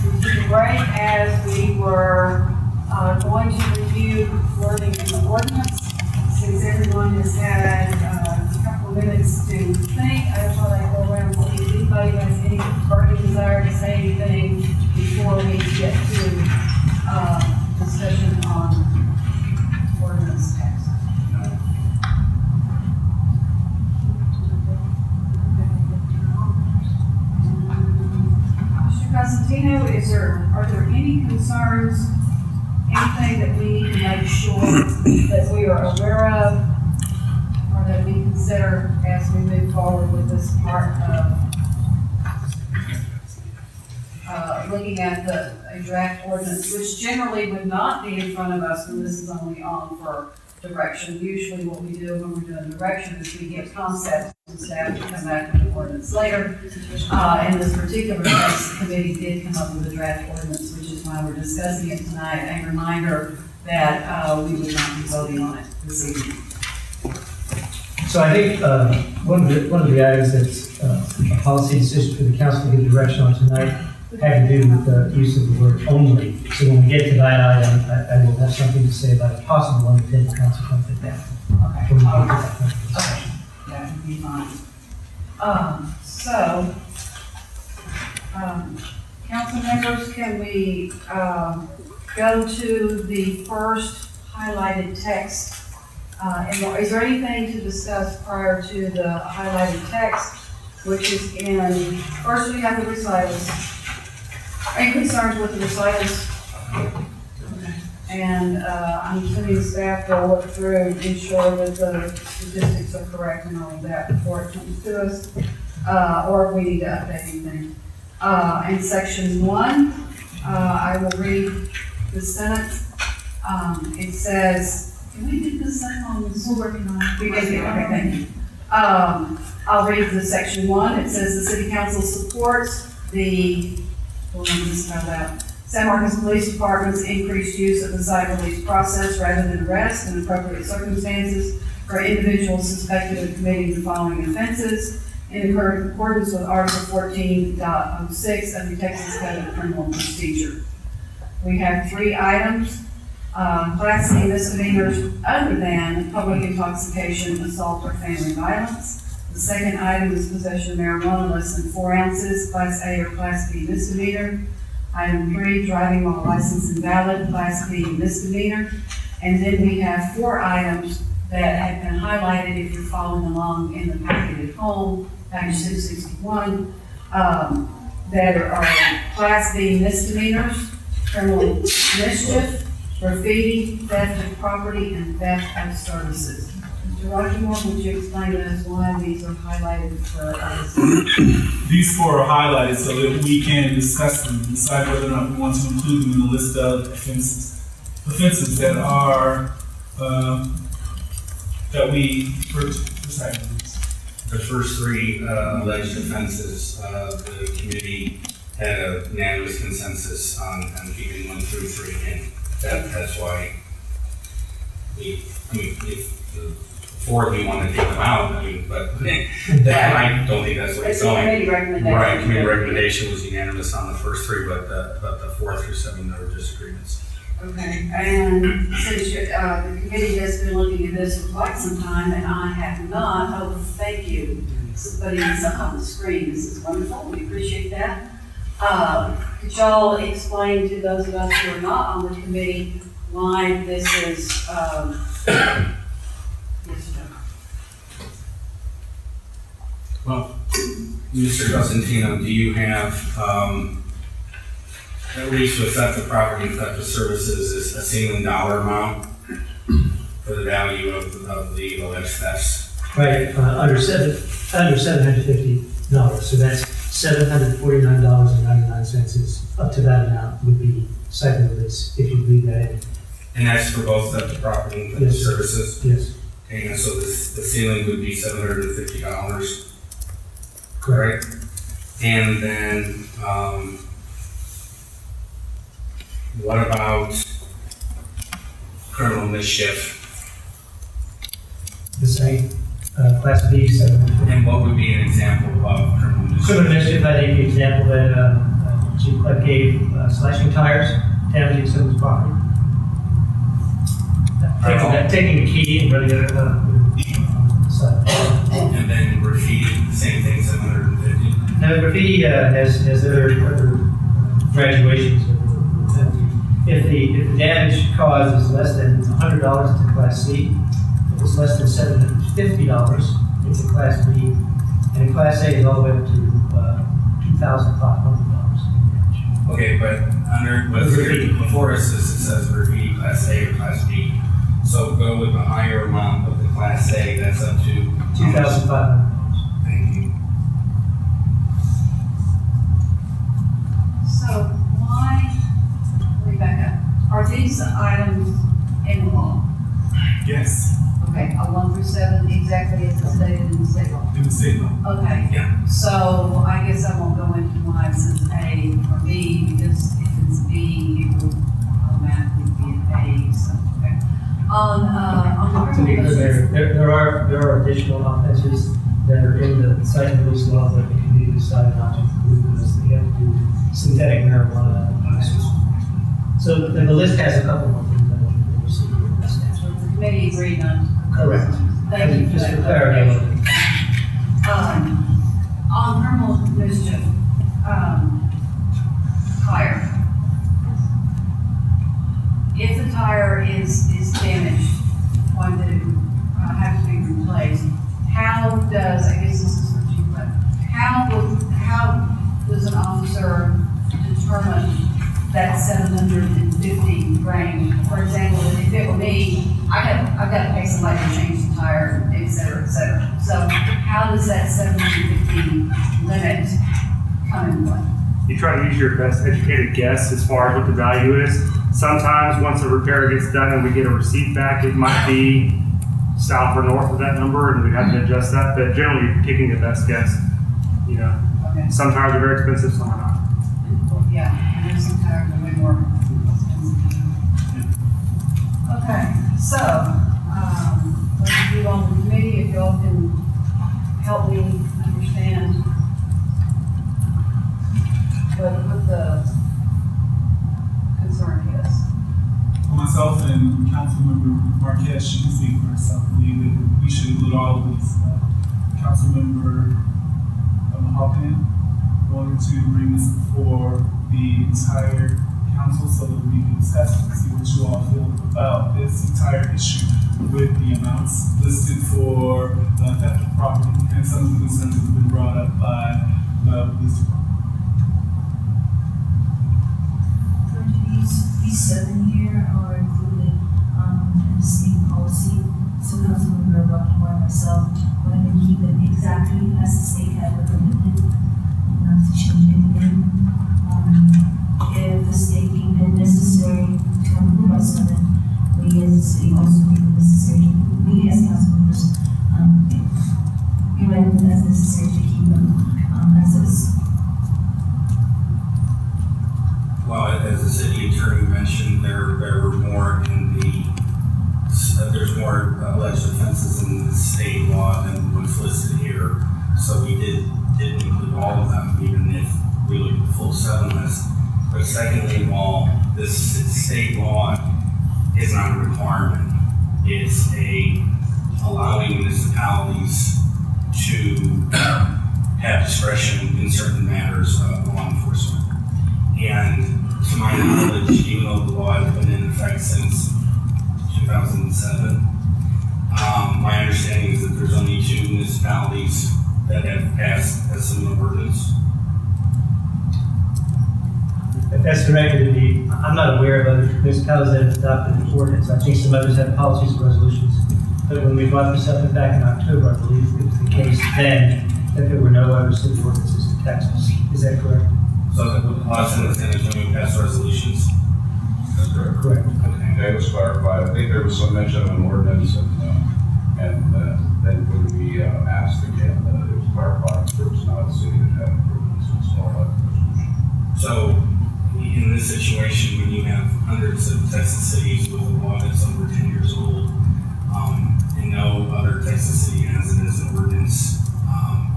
we took a break as we were going to review wording in the ordinance. Since everyone has had a couple of minutes to think, I just want to go around and see if anybody has any burning desire to say anything before we get to discussion on ordinance text. Mr. Cosentino, are there any concerns, anything that we need to make sure that we are aware of, or that we consider as we move forward with this part of looking at a draft ordinance, which generally would not be in front of us when this is only on for direction. Usually what we do when we're doing direction is we get concepts and staff to come back with the ordinance later. In this particular case, the committee did come up with a draft ordinance, which is why we're discussing it tonight. A reminder that we would not be voting on it this evening. So I think one of the items that's a policy decision for the council to give direction on tonight had to do with the use of the word only. So when we get to that item, I will have something to say about a possible unintended consequence of that. Okay. When we get to that discussion. That would be fine. Council members, can we go to the first highlighted text? Is there anything to discuss prior to the highlighted text, which is in, first we have the recitals. Any concerns with the recitals? And I'm assuming staff will look through and ensure that the statistics are correct and all of that before it comes to us, or if we need to update anything. In section 1, I will read the sentence. It says, can we do this thing on the school working on it? We can do it, okay, thank you. I'll read the section 1. It says the city council supports the, San Marcos Police Department's increased use of the site release process rather than arrest in appropriate circumstances for individuals suspected of committing the following offenses in accordance with Article 14.06 of the Texas Code of Criminal Procedure. We have 3 items. Class C misdemeanors other than public intoxication, assault, or family violence. The second item is possession of marijuana less than 4 ounces, Class A or Class B misdemeanor. Item 3, driving while license invalid, Class B misdemeanor. And then we have 4 items that have been highlighted if you're following along in the packet at home, page 661, that are Class B misdemeanors, criminal mischief, graffiti, theft of property, and theft of services. Mr. Rockamore, would you explain to us why these are highlighted for us? These 4 are highlighted so that we can discuss them and decide whether or not we want to include them in the list of offenses that are, that we recite. The first 3 alleged offenses, the committee had a unanimous consensus on keeping 1 through 3 in. That's why if the 4th we want to take them out, but I don't think that's what it's going. Committee recommendation. Right, committee recommendation was unanimous on the first 3, but the 4th through 7 there were disagreements. Okay, and since the committee has been looking at this for quite some time, and I have not, oh, thank you for putting this up on the screen. This is wonderful. We appreciate that. Could y'all explain to those of us who are not on the committee why this is, Well, Mr. Cosentino, do you have, at least with theft of property and theft of services, is a ceiling dollar amount for the value of the alleged thefts? Right, under $750, so that's $749.99 is up to that amount would be site release if you leave that in. And that's for both theft of property and theft of services? Yes. And so the ceiling would be $750. Correct. And then, what about criminal mischief? The same, Class B, 750. And what would be an example of criminal mischief? Criminal mischief, I think the example that Chief Clegg gave, slashing tires, damaging someone's property. Taking a key and running it And then graffiti, the same thing, 750. Now, graffiti has other graduations. If the damage caused is less than $100, it's a Class C. If it's less than $750, it's a Class B. And a Class A is all the way up to $2,500. Okay, but under what's here before us, it says graffiti Class A or Class B. So go with the higher amount of the Class A, that's up to $2,500. Thank you. So why, let me back up. Are these items in law? Yes, Okay, 1 through 7, exactly as it's stated in the state law? in the state law. Okay. Yeah. So I guess I won't go into why it says A or B, because if it's B, it will automatically be an A, so, okay. On To be criminal clear, mischief, there are additional offenses that are in the site release law that the committee decided not to include because they have to do synthetic marijuana uses. So the list has a couple more things I want to see here. the committee agreed on. Correct. Thank you for Just that. for clarity. On criminal mischief, tire. If the tire is damaged, one that it would have to be replaced, how does, I guess this is for Chief Clegg, how does an officer determine that 750 range? For example, if it were me, I've got to pay somebody to change the tire, et cetera, et cetera. So how does that 750 limit come into play? You try to use your best educated guess as far as what the value is. Sometimes once a repair gets done and we get a receipt back, it might be south or north of that number and we have to adjust that, but generally you're taking the best guess. You know, Okay. some tires are very expensive, some are not. Yeah, and there's some tires that are way more expensive. Okay, so, what do you on the committee, if y'all can help me understand what the concern is. For myself and Councilmember Marquez, you can speak for herself, I believe that we should include all of these. Councilmember Hawkins wanted to bring this before the entire council so that we can discuss and see what you all feel about this entire issue with the amounts listed for the theft of property and some of the concerns that have been brought up by the police department. These 7 here are included in the state policy. So Councilmember Buckingham and myself wanted to keep it exactly as the state had recommended, not to change anything. If the state deemed it necessary to improve our 7, we as a city also deem it necessary, we as council members, we read it as necessary to keep them as is. Well, as the city attorney mentioned, there were more in there's more alleged offenses in the state law than what's listed here. So we didn't include all of them, even if we look at the full 7 list. But secondly of all, this state law is not a requirement. It's allowing municipalities to have discretion in certain matters of law enforcement. And to my knowledge, even though the law has been in effect since 2007, my understanding is that there's only 2 municipalities that have passed a similar ordinance. If that's correct, I'm not aware of other municipalities that have adopted the ordinance. I think some others have policies and resolutions. But when we brought this up back in October, I believe it was the case then that there were no other city ordinances in Texas. Is that correct? So that Austin and San Antonio passed resolutions? That's correct. Correct. Okay. Okay, let's clarify. I think there was some mention of an ordinance in And then when we asked again, it was clarified, there was not a city that had improvements to install that resolution. So, in this situation, when you have hundreds of Texas cities with a law that's over 10 years old, and no other Texas city has it as an ordinance,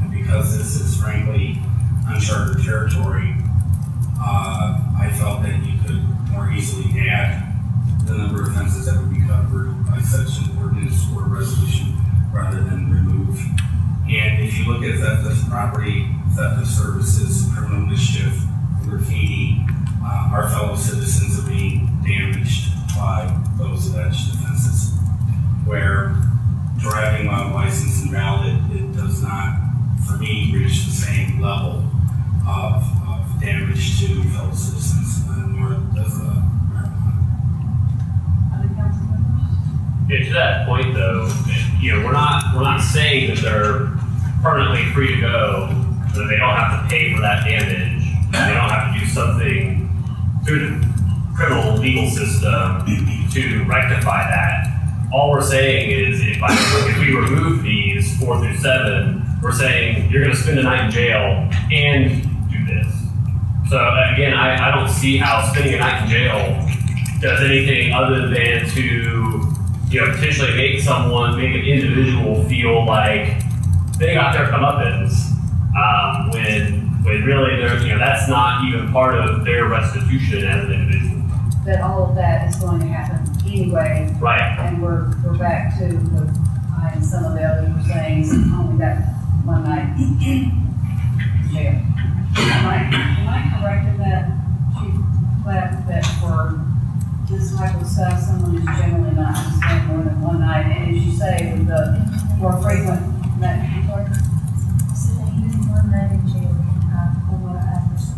and because this is frankly uncharted territory, I felt that you could more easily add the number of offenses that would be covered by such an ordinance or resolution rather than remove. And if you look at theft of property, theft of services, criminal mischief, graffiti, our fellow citizens are being damaged by those alleged offenses. Where driving while licensed and valid, it does not, for me, reach the same level of damage to fellow citizens, nor does marijuana. Other council members? Yeah, to that point though, we're not saying that they're permanently free to go, that they don't have to pay for that damage, they don't have to do something through the criminal legal system to rectify that. All we're saying is if we remove these 4 through 7, we're saying you're gonna spend a night in jail and do this. So again, I don't see how spending a night in jail does anything other than to, potentially make an individual feel like they got their comeuppance, when really that's not even part of their restitution as an individual. That all of that is going to happen anyway. Right. And we're back to what I and some of the others were saying, is only that one night in jail. Am I correct in that, Chief Clapp, that for this type of stuff, someone is generally not going to spend more than one night? And as you say, with the more frequent, that, So they use one night in jail, or after 6 weeks.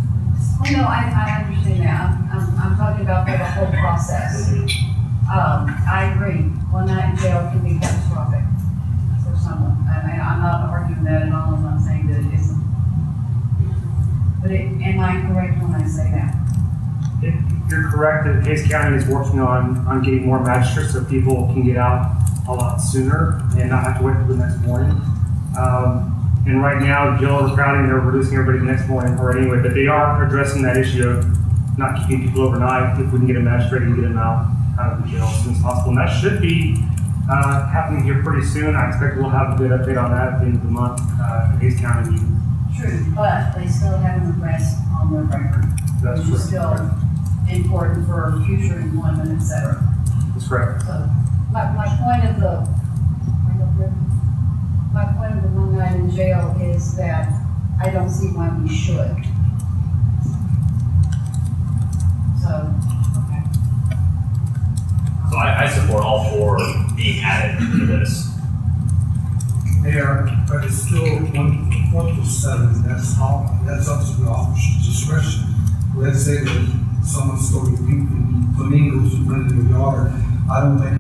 oh no, I understand that. I'm talking about the whole process. I agree, one night in jail can be catastrophic for someone. I'm not arguing that at all, I'm not saying that it isn't. But am I correct when I say that? You're correct that Case County is working on getting more magistrates so people can get out a lot sooner and not have to wait till the next morning. And right now, jail overcrowding, they're reducing everybody the next morning or anyway, but they are addressing that issue of not keeping people overnight. If we can get a magistrate and get them out of the jail as soon as possible. And that should be happening here pretty soon. I expect we'll have a good update on that at the end of the month at Case County meeting. True, but they still have an arrest on their record. That's which is correct. still important for future employment, et cetera. That's correct. So, my point of the one night in jail is that I don't see why we should. So, okay. So I support all 4 being added to this. Mayor, but it's still 4 through 7, that's up to the officer's discretion. Let's say that someone's storing flamingos in front of the yard, I don't think.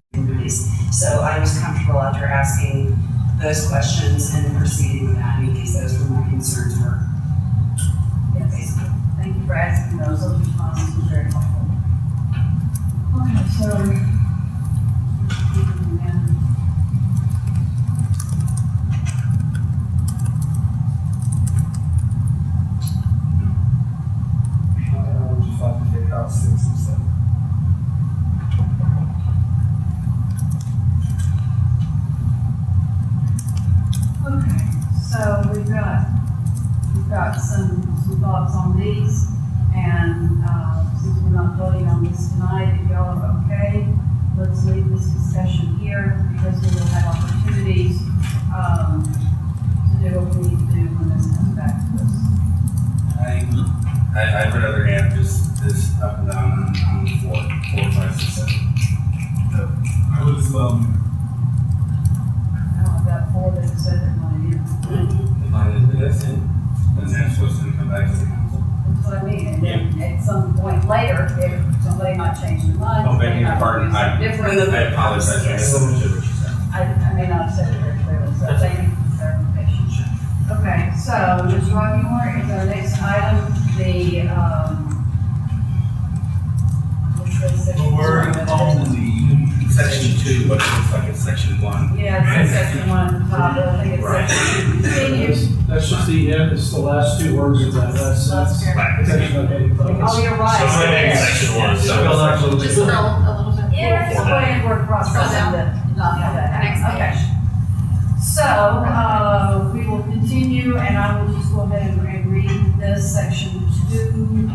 So I was comfortable after asking those questions and proceeding with that, because those were my concerns were. Yes, thank you for asking those responses were very helpful. Okay, so. I would just like to take out 6 and 7. Okay, so we've got some thoughts on these, and, since we're not voting on this tonight, if y'all are okay, let's leave this discussion here, because we will have opportunities, to do what we need to do when this comes back to us. I'd rather have this up and down on the 4, 5, 6, 7. I was, I've got 4 that said they want to hear. That's it. And that's supposed to come back to the council. That's what I mean, and then at some point later, if somebody might change their mind. Oh, begging your pardon, I apologize, I misunderstood what you said. I may not have said it very clearly, so thank you for clarification. Okay, so Ms. Rockmore is our next item, the, We're on the section 2, but it looks like it's section 1. Yeah, it's CM, it's the last two words of that last sentence. Section of heading focus. Oh, you're right. So it's right in section one, so. Just scroll a little bit. Yeah, it's going in word processing Next Okay. So, we will continue, and I will just go ahead and read this section 2,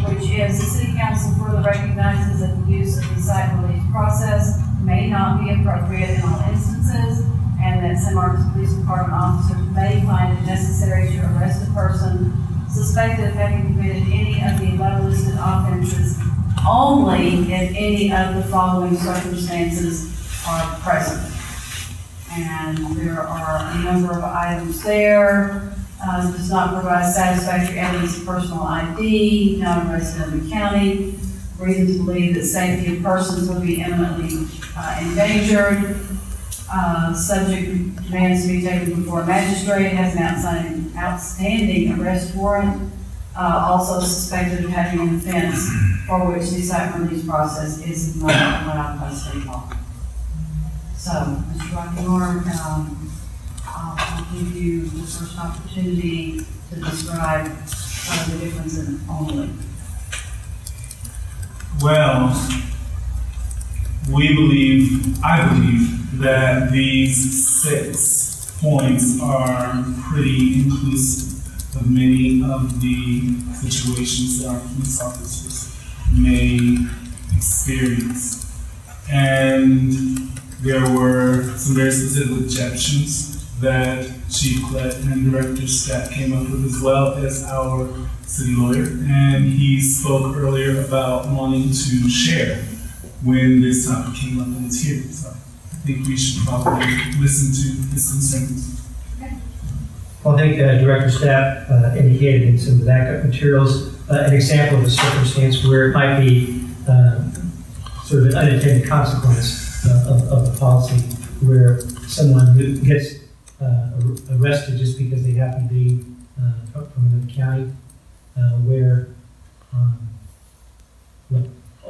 which is the city council further recognizes that the use of the site release process may not be appropriate in all instances, and that San Marcos Police Department officers may find it necessary to arrest a person suspected of having committed any of the above listed offenses only if any of the following circumstances are present. And there are a number of items there. Does not provide satisfactory evidence of personal ID, not a resident of the county, reason to believe that safety of persons will be imminently endangered, subject demands to be taken before a magistrate, has an outstanding arrest warrant, also suspected of having an offense for which the site release process is not allowed by state law. So, Mr. Rockmore, I'll give you the first opportunity to describe the difference in only. Well, I believe that these 6 points are pretty inclusive of many of the situations that our police officers may experience. And there were some very specific objections that Chief Collette and Director Stack came up with, as well as our city lawyer. And he spoke earlier about wanting to share when this topic came up in his hearing. So I think we should probably listen to his concerns. Well, I think Director Stapp indicated in some of the backup materials an example of a circumstance where it might be sort of an unintended consequence of the policy, where someone who gets arrested just because they happen to be from another county, where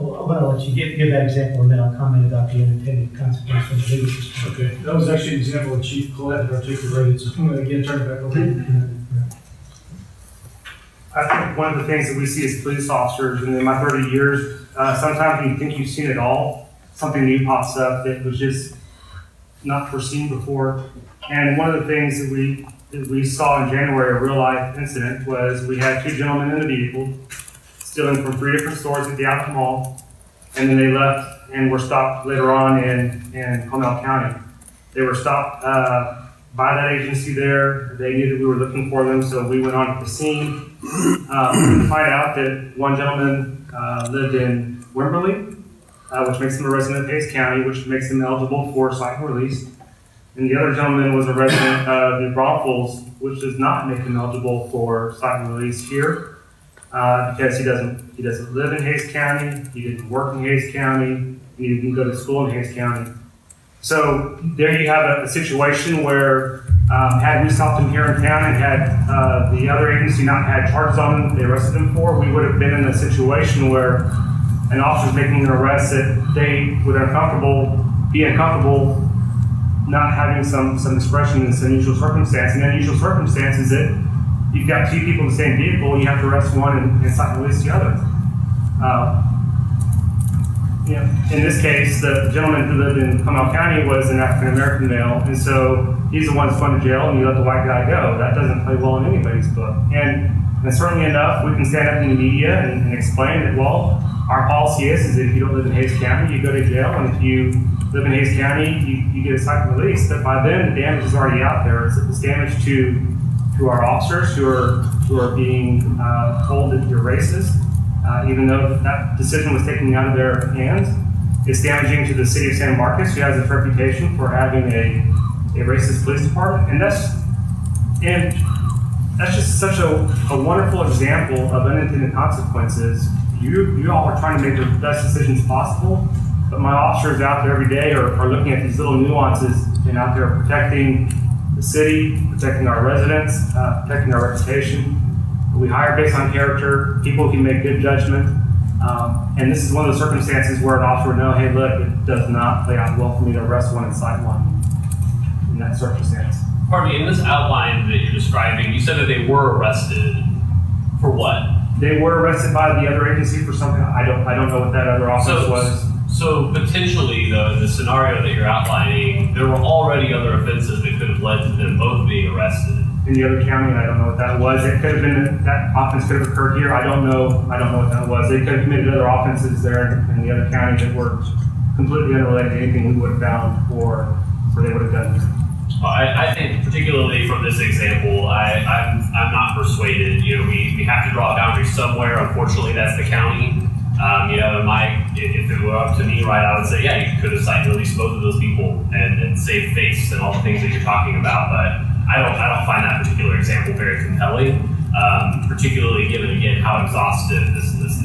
I'll let you give that example, and then I'll comment about the unintended consequence from the legal perspective. Okay, that was actually an example of Chief Collette had articulated, so I'm going to again turn it back over to you. I think one of the things that we see as police officers, and in my 30 years, sometimes you think you've seen it all, something new pops up that was just not foreseen before. And one of the things that we saw in January, a real life incident, was we had 2 gentlemen in a vehicle stealing from 3 different stores at the Outlet Mall, and then they left and were stopped later on in Cornell County. They were stopped by that agency there. They knew that we were looking for them, so we went on to the scene to find out that one gentleman lived in Wimberley, which makes him a resident of Hayes County, which makes him eligible for site release. And the other gentleman was a resident of New Braunfels, which does not make him eligible for site release here, because he doesn't live in Hayes County, he didn't work in Hayes County, he didn't go to school in Hayes County. So there you have a situation where had we stopped him here in town and had the other agency not had charges on him they arrested him for, we would have been in a situation where an officer's making an arrest that they would be uncomfortable not having some discretion in this unusual circumstance. And the unusual circumstance is that you've got 2 people in the same vehicle, you have to arrest one and site release the other. In this case, the gentleman who lived in Cornell County was an African-American male, and so he's the one that's going to jail, and you let the white guy go. That doesn't play well in anybody's book. And certainly enough, we can stand up in the media and explain that, well, our policy is that if you don't live in Hayes County, you go to jail, and if you live in Hayes County, you get a site release. But by then, the damage is already out there. It's damage to our officers who are being told that they're racist, even though that decision was taken out of their hands. It's damaging to the city of San Marcos, who has a reputation for having a racist police department, and that's just such a wonderful example of unintended consequences. You all are trying to make the best decisions possible, but my officers out there every day are looking at these little nuances and out there protecting the city, protecting our residents, protecting our reputation. We hire based on character, people who can make good judgment, and this is one of the circumstances where an officer would know, hey, look, it does not play out well for me to arrest one and cite one in that circumstance. Pardon me, in this outline that you're describing, you said that they were arrested for what? They were arrested by the other agency for something, I don't know what that other offense was. So potentially, though, in the scenario that you're outlining, there were already other offenses that could have led to them both being arrested. In the other county, and I don't know what that was. It could have been, that offense could have occurred here, I don't know what that was. They could have committed other offenses there in the other county that were completely unrelated to anything we would have found or they would have done here. Well, I think particularly from this example, I'm not persuaded. You know, we have to draw a boundary somewhere. Unfortunately, that's the county. You know, if it were up to me, right, I would say, yeah, you could have cited at least both of those people and saved face and all the things that you're talking about. But I don't find that particular example very compelling, particularly given again how exhaustive this is.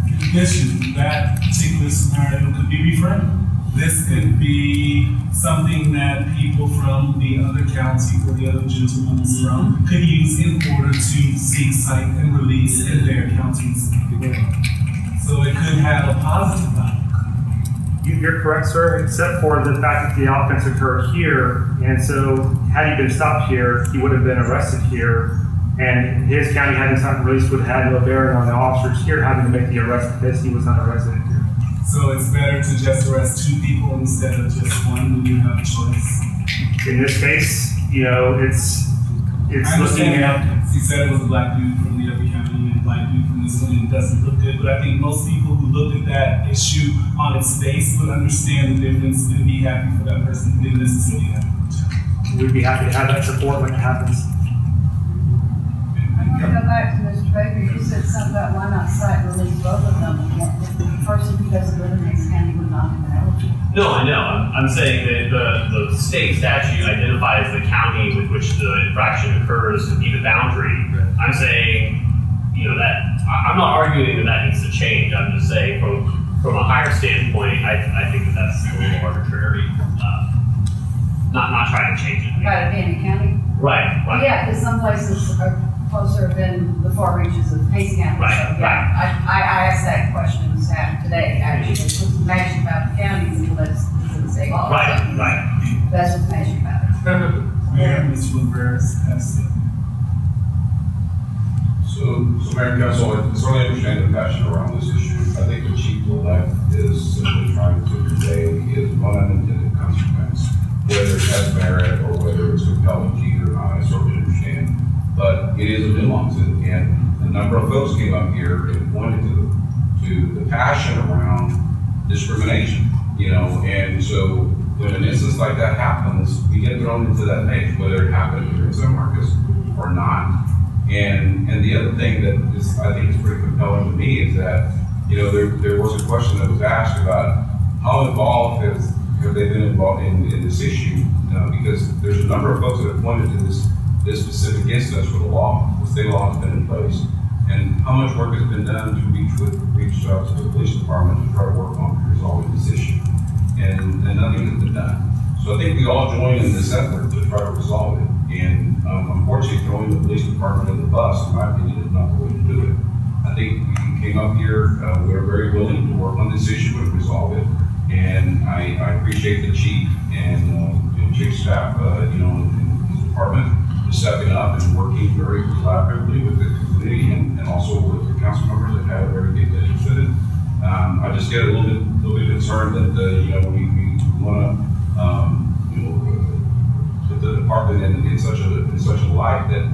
In addition, that particular scenario could be reframed. This could be something that people from the other county or the other gentlemen from could use in order to seek cite and release in their counties. So it could have a positive outcome. You're correct, sir, except for the fact that the offense occurred here, and so had he been stopped here, he would have been arrested here, and his county having something released would have had no bearing on the officers here having to make the arrest because he was not arrested here. So it's better to just arrest two people instead of just one when you have a choice. In this case, you know, it's I looking understand at. that he said it was a black dude from the other county and a black dude from this one, and it doesn't look good. But I think most people who look at that issue on its face would understand the difference and be happy for that person who didn't necessarily have it. We'd be happy to have that support when it happens. To go back to Mr. Baker, you said something about why not cite release both of them. The person who doesn't live in this county would not have been eligible. No, I know. I'm saying that the state statute identifies the county with which the infraction occurs to be the boundary. I'm saying, you know, that I'm not arguing that needs to change. I'm just saying from a higher standpoint, I think that that's a little arbitrary. Not trying to change it. About it being a county? Right. Yeah, because some places are closer than the far reaches of Hayes County. Right, So, yeah, I asked that question to staff today, actually. What's the magic about the counties and that's the state law? Right. That's what's magic about it. Mayor, Mr. Rivers has it. So Mayor and Council, I certainly understand the passion around this issue. I think the chief elect is simply trying to convey is one unintended consequence. Whether it has merit or whether it's compelling to you or not, I certainly understand. But it is a nuance, and a number of folks came up here and pointed to the passion around discrimination, you know, and so when an instance like that happens, we get thrown into that mix, whether it happened here in San Marcos or not. And the other thing that is, I think is pretty compelling to me is that, you know, there was a question that was asked about how involved have they been involved in this issue, you know, because there's a number of folks that have pointed to this specific instance where the state law has been in place, and how much work has been done to reach out to the police department to try to work on resolving this issue, and nothing has been done. So I think we all join in this effort to try to resolve it, and unfortunately throwing the police department in the bus, in my opinion, is not the way to do it. I think we came up here, we're very willing to work on this issue and resolve it, and I appreciate the chief and chief staff, you know, in his department, stepping up and working very collaboratively with the community and also with the council members that had a very big interest in it. I just get a little bit concerned that you know, we want to you know, put the department in such a light that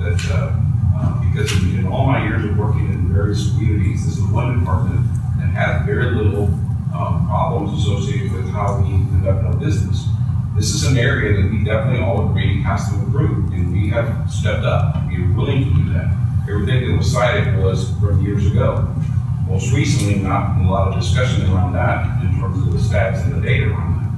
because in all my years of working in various communities, this is one department that has very little problems associated with how we conduct our business. This is an area that we definitely all agree has to improve, and we have stepped up. We are willing to do that. Everything that was cited was from years ago. Most recently, not a lot of discussion around that in terms of the stats and the data around that.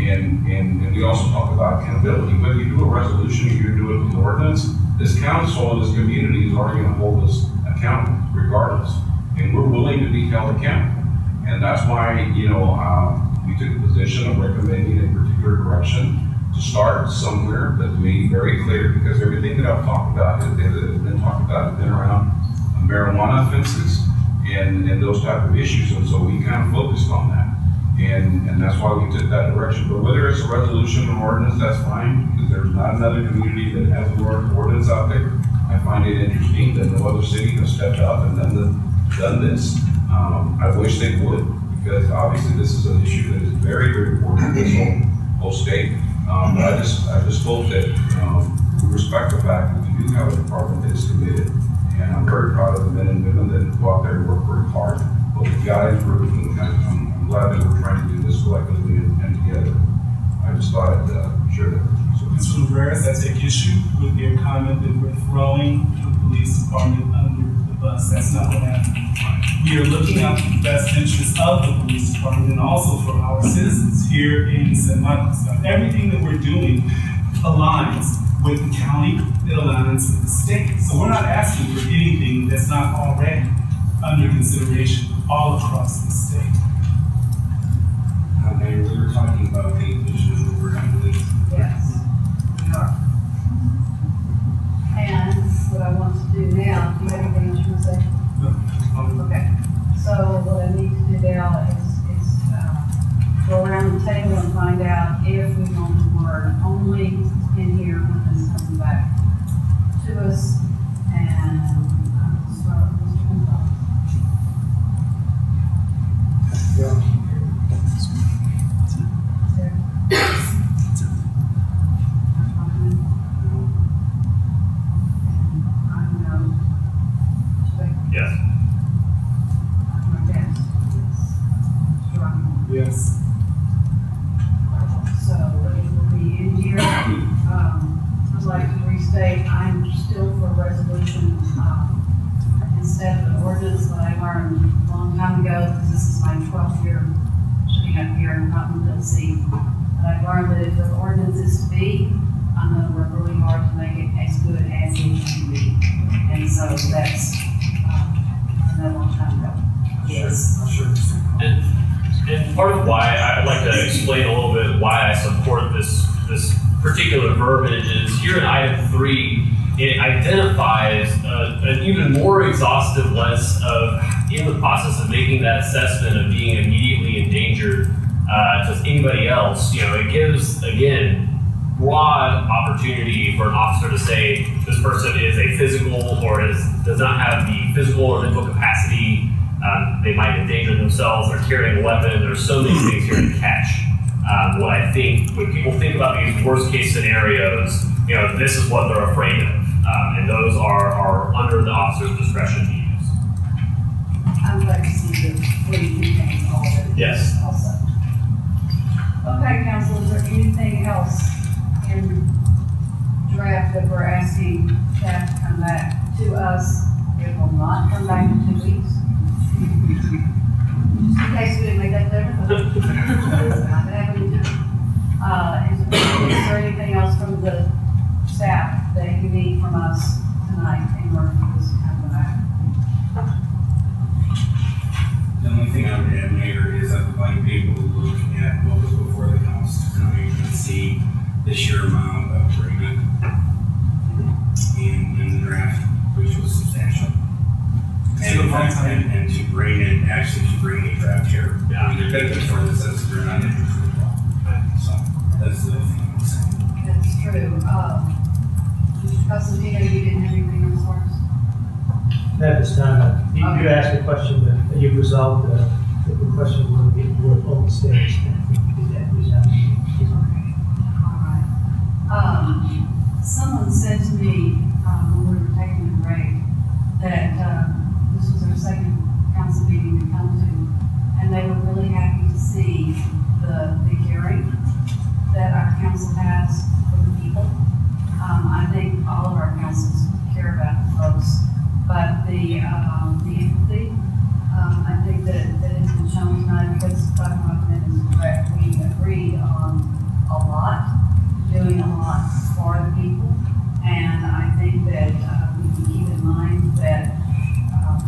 And we also talk about accountability. Whether you do a resolution or you do it with an ordinance, this council and this community is already going to hold us accountable regardless. And we're willing to be held accountable. And that's why, you know, we took a position of recommending a particular direction to start somewhere, but to be very clear, because everything that I've talked about has been talked about has been around marijuana offenses and those type of issues, and so we kind of focused on that. And that's why we took that direction. But whether it's a resolution or ordinance, that's fine, because there's not another community that has an ordinance out there. I find it interesting that no other city has stepped up and done this. I wish they would, because obviously this is an issue that is very, very important to this whole state. But I just hope that we respect the fact that we do have a department that is committed. And I'm very proud of the men and women that go out there and work very hard. Both the guys, I'm glad that we're trying to do this collectively and together. I just thought I'd share that. Mr. Rivera, I take issue with your comment that we're throwing the police department under the bus. That's not what happened. We are looking out for the best interests of the police department and also for our citizens here in San Marcos. Now, everything that we're doing aligns with the county, it aligns with the state. So we're not asking for anything that's not already under consideration all across the state. Mayor, we were talking about the inclusion of the word unbelief. Yes, we are. And what I want to do now, do you have anything else you want to say? No. Okay, so what I need to do now is go around the table and find out if we want the word only in here when this comes back to us. And I'll start with Mr. Gonzalez. Yeah. Yes. Yes. So it will be in here. I'd like to restate, I'm still for resolution, instead of an ordinance that I learned a long time ago, because this is my 12th year sitting up here in Cottonville seat. But I learned that if the ordinance is to be, I'm gonna work really hard to make it as good as it can be. And so that's, a long time ago. Yes. And part of why I'd like to explain a little bit why I support this particular verbiage is here in item 3, it identifies an even more exhaustive list of, in the process of making that assessment of being immediately endangered to anybody else, it gives, again, broad opportunity for an officer to say this person is a physical or does not have the physical or mental capacity. They might endanger themselves. They're carrying a weapon. There's so many things here to catch. What I think when people think about these worst case scenarios, this is what they're afraid of, and those are under the officer's discretion to use. I'm glad to see the three things all of it. Yes. Also. Okay, council, is there anything else in draft that we're asking staff to come back to us? It will not come back in 2 weeks. Just in case we didn't make that clear. Is there anything else from the staff that you need from us tonight in order for this to come back? The only thing I would add, Mayor, is I would like people to look at what was before the council tonight and see the sheer amount of agreement in the draft, which was substantial. And to bring in, actually to bring a draft here. Yeah. They're good before this says we're not interested in law. So that's the thing I'm saying. That's true. Mr. Constantino, you didn't have anything else for us? At this time, you asked a question that you've resolved, the question would be what open space. All right. Someone said to me when we were taking a break that this was our second council meeting to come to, and they were really happy to see the hearing that our council has for the people. I think all of our councils care about the folks, but the empathy, I think that it's been shown tonight because Dr. Hoffman is correct. We agreed on a lot, doing a lot for the people, and I think that we can keep in mind that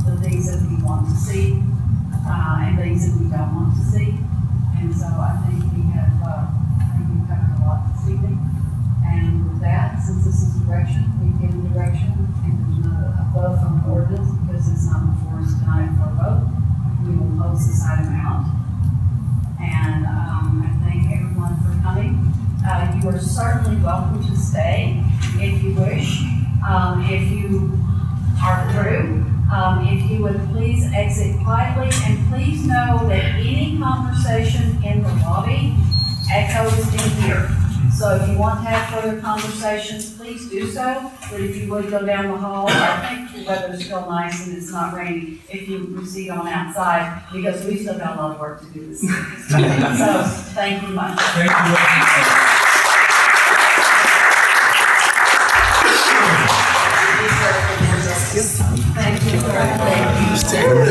the things that we want to see and things that we don't want to see. And so I think we've covered a lot this evening. And with that, since this is direction, we've given direction, and there's not a vote on the ordinance because it's not before us tonight for a vote, we will close this item out. And would please exit quietly, and please know that any conversation in the lobby echoes in here. So if you want to have further conversations, please do so, but if you would go down the hall, I think the weather's still nice and it's not raining, if you proceed on outside, because we still got a lot of work to do this evening. So, thank you much. Thank you. Thank you.